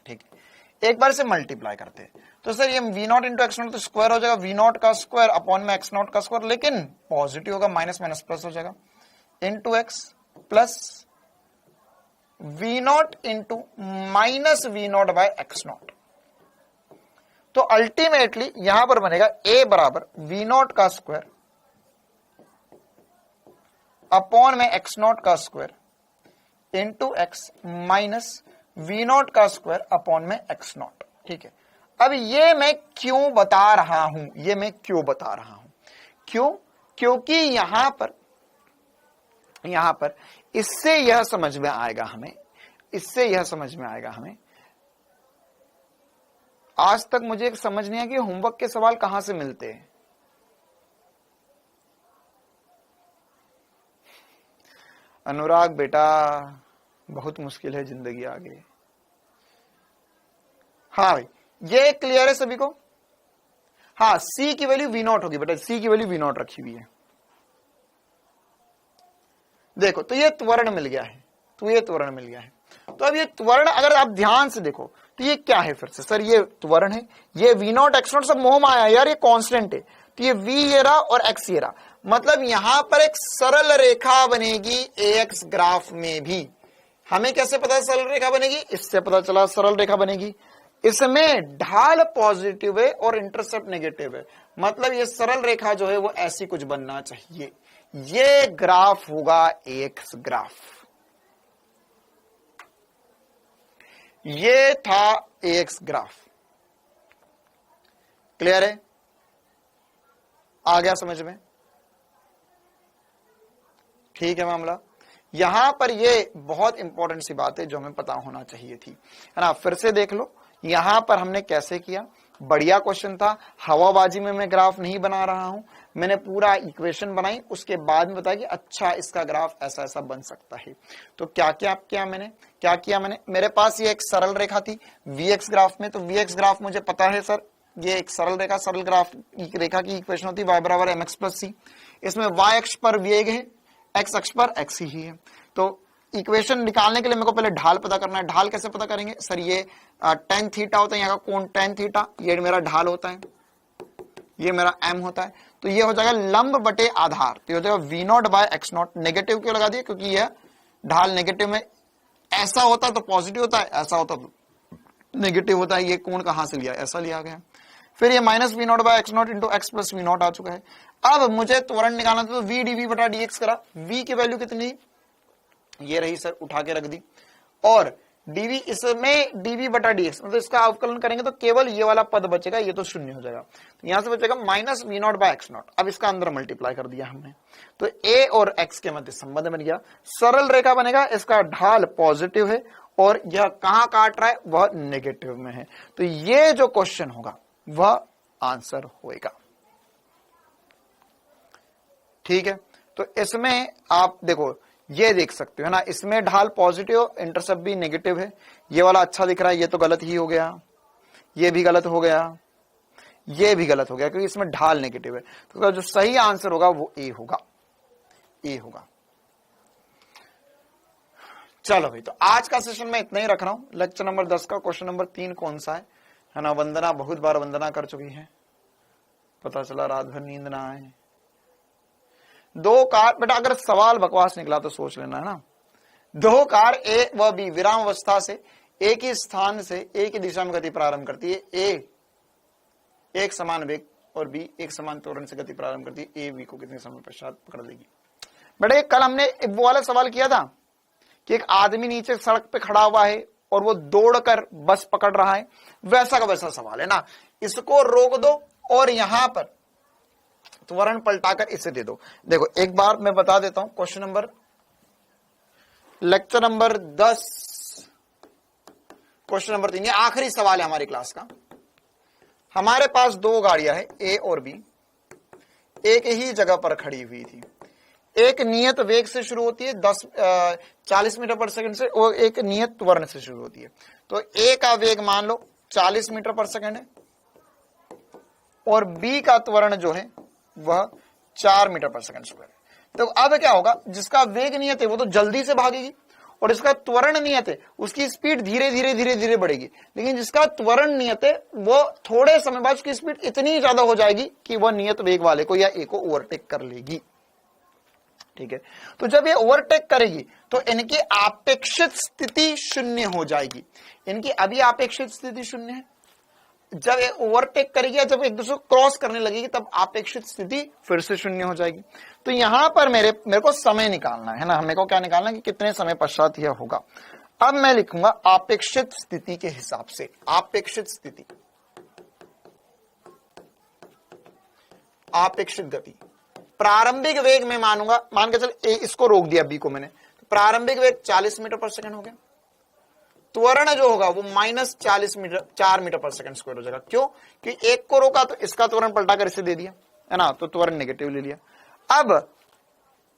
ठीक है, एक बार से मल्टीप्लाई करते हैं, तो सर ये v naught into x naught तो स्क्वायर हो जाएगा, वी नॉट का स्क्वायर अपॉन में एक्स नॉट का स्क्वायर, लेकिन पॉजिटिव होगा, माइनस माइनस प्लस हो जाएगा, into x plus v naught into minus v naught by x naught. तो अल्टीमेटली यहां पर बनेगा ए बराबर वी नॉट का स्क्वायर अपॉन में एक्स नॉट का square into x minus v naught का स्क्वायर अपॉन में एक्स नॉट। ठीक है, अब ये मैं क्यों बता रहा हूं? ये मैं क्यों बता रहा हूं? क्यों? क्योंकि यहां पर इससे यह समझ में आएगा हमें, इससे यह समझ में आएगा हमें। आज तक मुझे समझ नहीं आया कि होमवर्क के सवाल कहां से मिलते हैं। अनुराग बेटा बहुत मुश्किल है जिंदगी आगे। हाँ भाई, ये क्लियर है सभी को? हाँ, सी की वैल्यू वी नॉट होगी बेटा, सी की वैल्यू वी नॉट रखी हुई है। देखो तो ये त्वरण मिल गया है, तो ये त्वरण मिल गया है। तो अब ये त्वरण अगर आप ध्यान से देखो तो ये क्या है? फिर से सर ये त्वरण है, ये वी नॉट एक्स नॉट सब मोह माया यार, ये कांस्टेंट है, तो ये वी ये रहा और एक्स ये रहा, मतलब यहां पर एक सरल रेखा बनेगी एक्स ग्राफ में भी। हमें कैसे पता सरल रेखा बनेगी? इससे पता चला सरल रेखा बनेगी। इसमें ढाल पॉजिटिव है और इंटरसेप्ट नेगेटिव है, मतलब ये सरल रेखा जो है वो ऐसी कुछ बनना चाहिए। ये ग्राफ होगा एक्स ग्राफ। ये था एक्स ग्राफ। क्लियर है? आ गया समझ में? ठीक है मामला। यहां पर ये बहुत इंपॉर्टेंट सी बात है जो हमें पता होना चाहिए थी, है ना। फिर से देख लो यहां पर हमने कैसे किया, बढ़िया क्वेश्चन था, हवाबाजी में मैं ग्राफ नहीं बना रहा हूं, मैंने पूरा इक्वेशन बनाई, उसके बाद में बताया कि अच्छा इसका ग्राफ ऐसा ऐसा बन सकता है। तो क्या किया मैंने, मेरे पास ये एक सरल रेखा थी वीएक्स ग्राफ में, तो वीएक्स ग्राफ मुझे पता है सर, ये एक सरल ग्राफ रेखा की इक्वेशन होती है y बराबर mx प्लस सी। इसमें y अक्ष पर वेग है, x अक्ष पर x ही है। तो इक्वेशन निकालने के लिए मेरे को पहले ढाल पता करना है। ढाल कैसे पता करेंगे सर, ये tan थीटा होता है, यहाँ का कोण tan थीटा, ये मेरा ढाल होता है, ये मेरा m होता है। तो ये हो जाएगा लंब बटे आधार, तो ये हो जाएगा v0 बाय x0। नेगेटिव क्यों लगा दिया, क्योंकि यह ढाल नेगेटिव में, ऐसा होता तो पॉजिटिव होता है, ऐसा होता तो नेगेटिव होता है। ये कोण कहां से लिया, ऐसा लिया गया। फिर ये minus v0 by x0 into x plus v0 आ चुका है। अब मुझे त्वरण निकालना था, तो v dv बटा dx करा, v की वैल्यू कितनी, ये रही सर, उठा के रख दी, और dv इसमें dv बटा dx, मतलब इसका अवकलन करेंगे तो केवल ये वाला पद बचेगा, ये तो शून्य हो जाएगा, तो यहां से बचेगा माइनस v0 बाय x0। अब इसका अंदर मल्टीप्लाई कर दिया हमने, तो a और x के मध्य संबंध बन गया, सरल रेखा बनेगा, इसका ढाल पॉजिटिव है और यह कहां काट रहा है, वह नेगेटिव में है। तो ये जो क्वेश्चन होगा वह आंसर होएगा। ठीक है, तो इसमें आप देखो, ये देख सकते हो है ना, इसमें ढाल पॉजिटिव, इंटरसेप्ट भी नेगेटिव है। ये वाला अच्छा दिख रहा है, ये तो गलत ही हो गया, ये भी गलत हो गया, ये भी गलत हो गया, क्योंकि इसमें ढाल नेगेटिव है। तो जो सही आंसर होगा वो ए होगा, ए होगा। चलो भाई, तो आज का सेशन मैं इतना ही रख रहा हूं। लेक्चर नंबर 10 का क्वेश्चन नंबर 3 कौन सा है ना। वंदना बहुत बार वंदना कर चुकी है, पता चला रात भर नींद ना आए। 2 कार, बेटा अगर सवाल बकवास निकला तो सोच लेना है ना। 2 कार ए व बी विराम अवस्था से एक ही स्थान से एक ही दिशा में गति प्रारंभ करती है। ए एक समान वेग और बी एक समान त्वरण से गति प्रारंभ करती है। ए बी को कितने समय पश्चात पकड़ लेगी। बेटा कल हमने वो वाला सवाल किया था कि एक आदमी नीचे सड़क पे खड़ा हुआ है और वो दौड़कर बस पकड़ रहा है, वैसा का वैसा सवाल है ना। इसको रोक दो और यहां पर त्वरण पलटाकर इसे दे दो। देखो एक बार मैं बता देता हूं, question number, lecture number 10 question number 3, ये आखिरी सवाल है हमारी क्लास का। हमारे पास 2 गाड़ियां हैं ए और बी, एक ही जगह पर खड़ी हुई थी। एक नियत वेग से शुरू होती है 40 मीटर पर सेकंड से, और एक नियत त्वरण से शुरू होती है। तो ए का वेग मान लो 40 मीटर पर सेकंड है और बी का त्वरण जो है वह 4 मीटर पर सेकंड स्क्वायर है। तो अब क्या होगा, जिसका वेग नियत है वो तो जल्दी से भागेगी और इसका त्वरण नियत है उसकी स्पीड धीरे धीरे धीरे धीरे बढ़ेगी। लेकिन जिसका त्वरण नियत है वो थोड़े समय बाद उसकी स्पीड इतनी ज्यादा हो जाएगी कि वह नियत वेग वाले को या ए को ओवरटेक कर लेगी। ठीक है, तो जब ये ओवरटेक करेगी तो इनकी आपेक्षित स्थिति शून्य हो जाएगी। इनकी अभी आपेक्षित स्थिति शून्य है, जब ये ओवरटेक करेगी या जब एक दूसरे को क्रॉस करने लगेगी तब आपेक्षित स्थिति फिर से शून्य हो जाएगी। तो यहां पर मेरे को समय निकालना है ना, मेरे को क्या निकालना है कि कितने समय पश्चात यह होगा। अब मैं लिखूंगा आपेक्षित स्थिति के हिसाब से, आपेक्षित स्थिति, आपेक्षित गति। प्रारंभिक वेग में मानूंगा, मान के चल इसको रोक दिया बी को मैंने, तो प्रारंभिक वेग 40 मीटर पर सेकंड हो गया। त्वरण जो होगा वो माइनस 4 मीटर पर सेकंड स्क्वायर हो जाएगा। क्यों, कि एक को रोका तो इसका त्वरण पलटाकर इसे दे दिया है ना, तो त्वरण नेगेटिव ले लिया। अब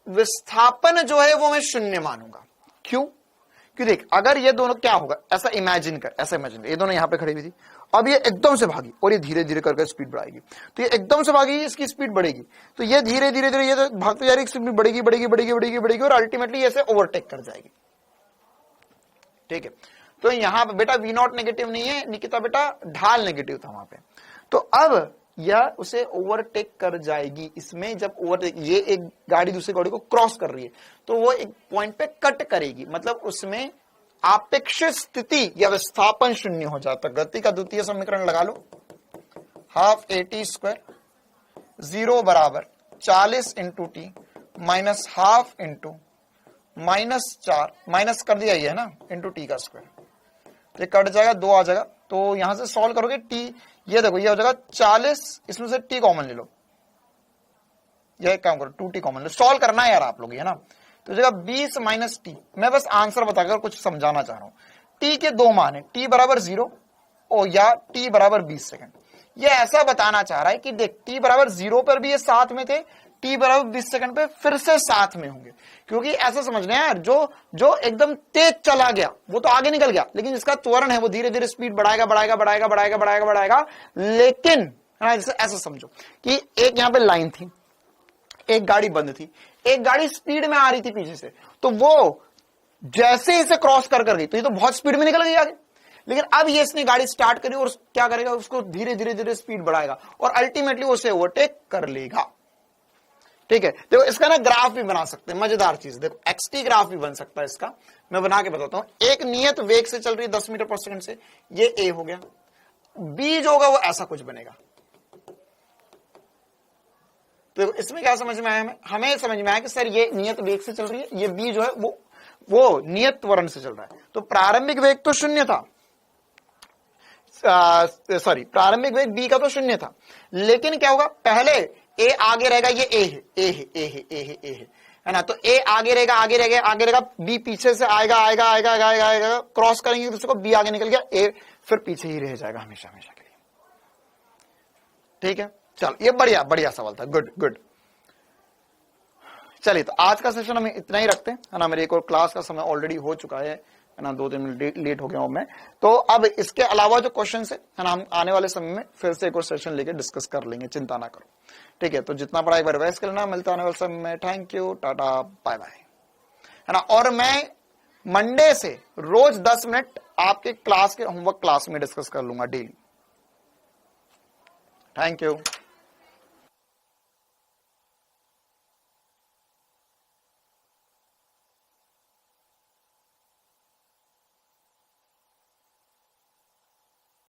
विस्थापन जो है वो मैं शून्य मानूंगा। क्यों, कि देख अगर ये दोनों क्या होगा, ऐसा इमेजिन कर, ये दोनों यहां पे खड़ी हुई थी, अब ये एकदम से भागी और ये धीरे धीरे करके स्पीड बढ़ाएगी। तो ये एकदम से भागेगी, इसकी स्पीड बढ़ेगी, तो ये धीरे धीरे धीरे ये तो भागती जा रही, स्पीड बढ़ेगी बढ़ेगी बढ़ेगी बढ़ेगी बढ़ेगी और अल्टीमेटली ऐसे ओवरटेक कर जाएगी। ठीक है, तो यहां पे बेटा V0 नेगेटिव नहीं है निकिता, बेटा ढाल नेगेटिव था वहां पे। तो अब यह उसे ओवरटेक कर जाएगी। इसमें जब ओवरटेक, ये एक गाड़ी दूसरी गाड़ी को क्रॉस कर रही है तो वो एक पॉइंट पे कट करेगी, मतलब उसमें आपेक्षित स्थिति या विस्थापन शून्य हो जाता। गति का द्वितीय समीकरण लगा लो, हाफ AT स्क्वायर 0 बराबर 40 into T minus half into -4, minus कर दिया ये है ना, इंटू टी का स्क्वायर, तो कट जाएगा, 2 आ जाएगा। तो यहां से सॉल्व करोगे टी, ये देखो ये हो जाएगा 40, इसमें से टी कॉमन ले लो, यह एक काम करो 2t कॉमन लो, सॉल्व करना है यार आप लोग, है ना। तो जगह 20 माइनस टी। मैं बस आंसर बताकर कुछ समझाना चाह रहा हूं। टी के दो मान है, टी बराबर 0 और या टी बराबर 20 सेकंड। ये ऐसा बताना चाह रहा है कि देख टी बराबर 0 पर भी ये साथ में थे, टी बराबर 20 सेकंड पे फिर से साथ में होंगे। क्योंकि ऐसा समझना है यार, जो एकदम तेज चला गया वो तो आगे निकल गया, लेकिन जिसका त्वरण है वो धीरे धीरे स्पीड बढ़ाएगा बढ़ाएगा बढ़ाएगा बढ़ाएगा बढ़ाएगा बढ़ाएगा। लेकिन है ना, जैसे ऐसा समझो कि एक यहां पे लाइन थी, एक गाड़ी बंद थी, एक गाड़ी स्पीड में आ रही थी पीछे से, तो वो जैसे इसे क्रॉस कर गई तो ये तो बहुत स्पीड में निकल गई आगे। लेकिन अब ये इसने गाड़ी स्टार्ट करी और क्या करेगा, उसको धीरे धीरे धीरे स्पीड बढ़ाएगा और अल्टीमेटली उसे ओवरटेक कर लेगा। ठीक है, देखो इसका ना ग्राफ भी बना सकते हैं, मजेदार चीज। देखो एक्सटी ग्राफ भी बन सकता है इसका, मैं बना के बताता हूं। एक नियत वेग से चल रही है 10 मीटर पर सेकंड से, ये ए हो गया। बी जो होगा वो ऐसा कुछ बनेगा। तो इसमें क्या समझ में आया, हमें समझ में आया कि सर ये नियत वेग से चल रही है, ये बी जो है वो नियत त्वरण से चल रहा है। तो प्रारंभिक वेग तो 0 था, सॉरी प्रारंभिक वेग बी का तो 0 था, लेकिन क्या होगा, पहले ए आगे रहेगा, ये ए है, ए है, ए है, ए है, ए है ना। तो ए आगे रहेगा, आगे रहेगा, आगे रहेगा, बी पीछे से आएगा आएगा आएगा आएगा आएगा, आएगा, क्रॉस करेंगे दूसरे को, बी आगे निकल गया, ए फिर पीछे ही रह जाएगा हमेशा हमेशा के लिए। ठीक है, चलो ये बढ़िया बढ़िया सवाल था, गुड गुड। चलिए तो आज का सेशन हम इतना ही रखते हैं, है ना। मेरी एक और क्लास का समय ऑलरेडी हो चुका है ना, 2-3 मिनट लेट हो गया हूं मैं। तो अब इसके अलावा जो क्वेश्चन है ना, हम आने वाले समय में फिर से एक और सेशन लेके डिस्कस कर लेंगे, चिंता ना करो। ठीक है, तो जितना पढ़ा एक बार रिवाइज कर लेना, मिलता आने वाले समय में। Thank you, tata, bye bye, है ना। और मैं मंडे से रोज 10 मिनट आपके क्लास के होमवर्क क्लास में डिस्कस कर लूंगा डेली। Thank you.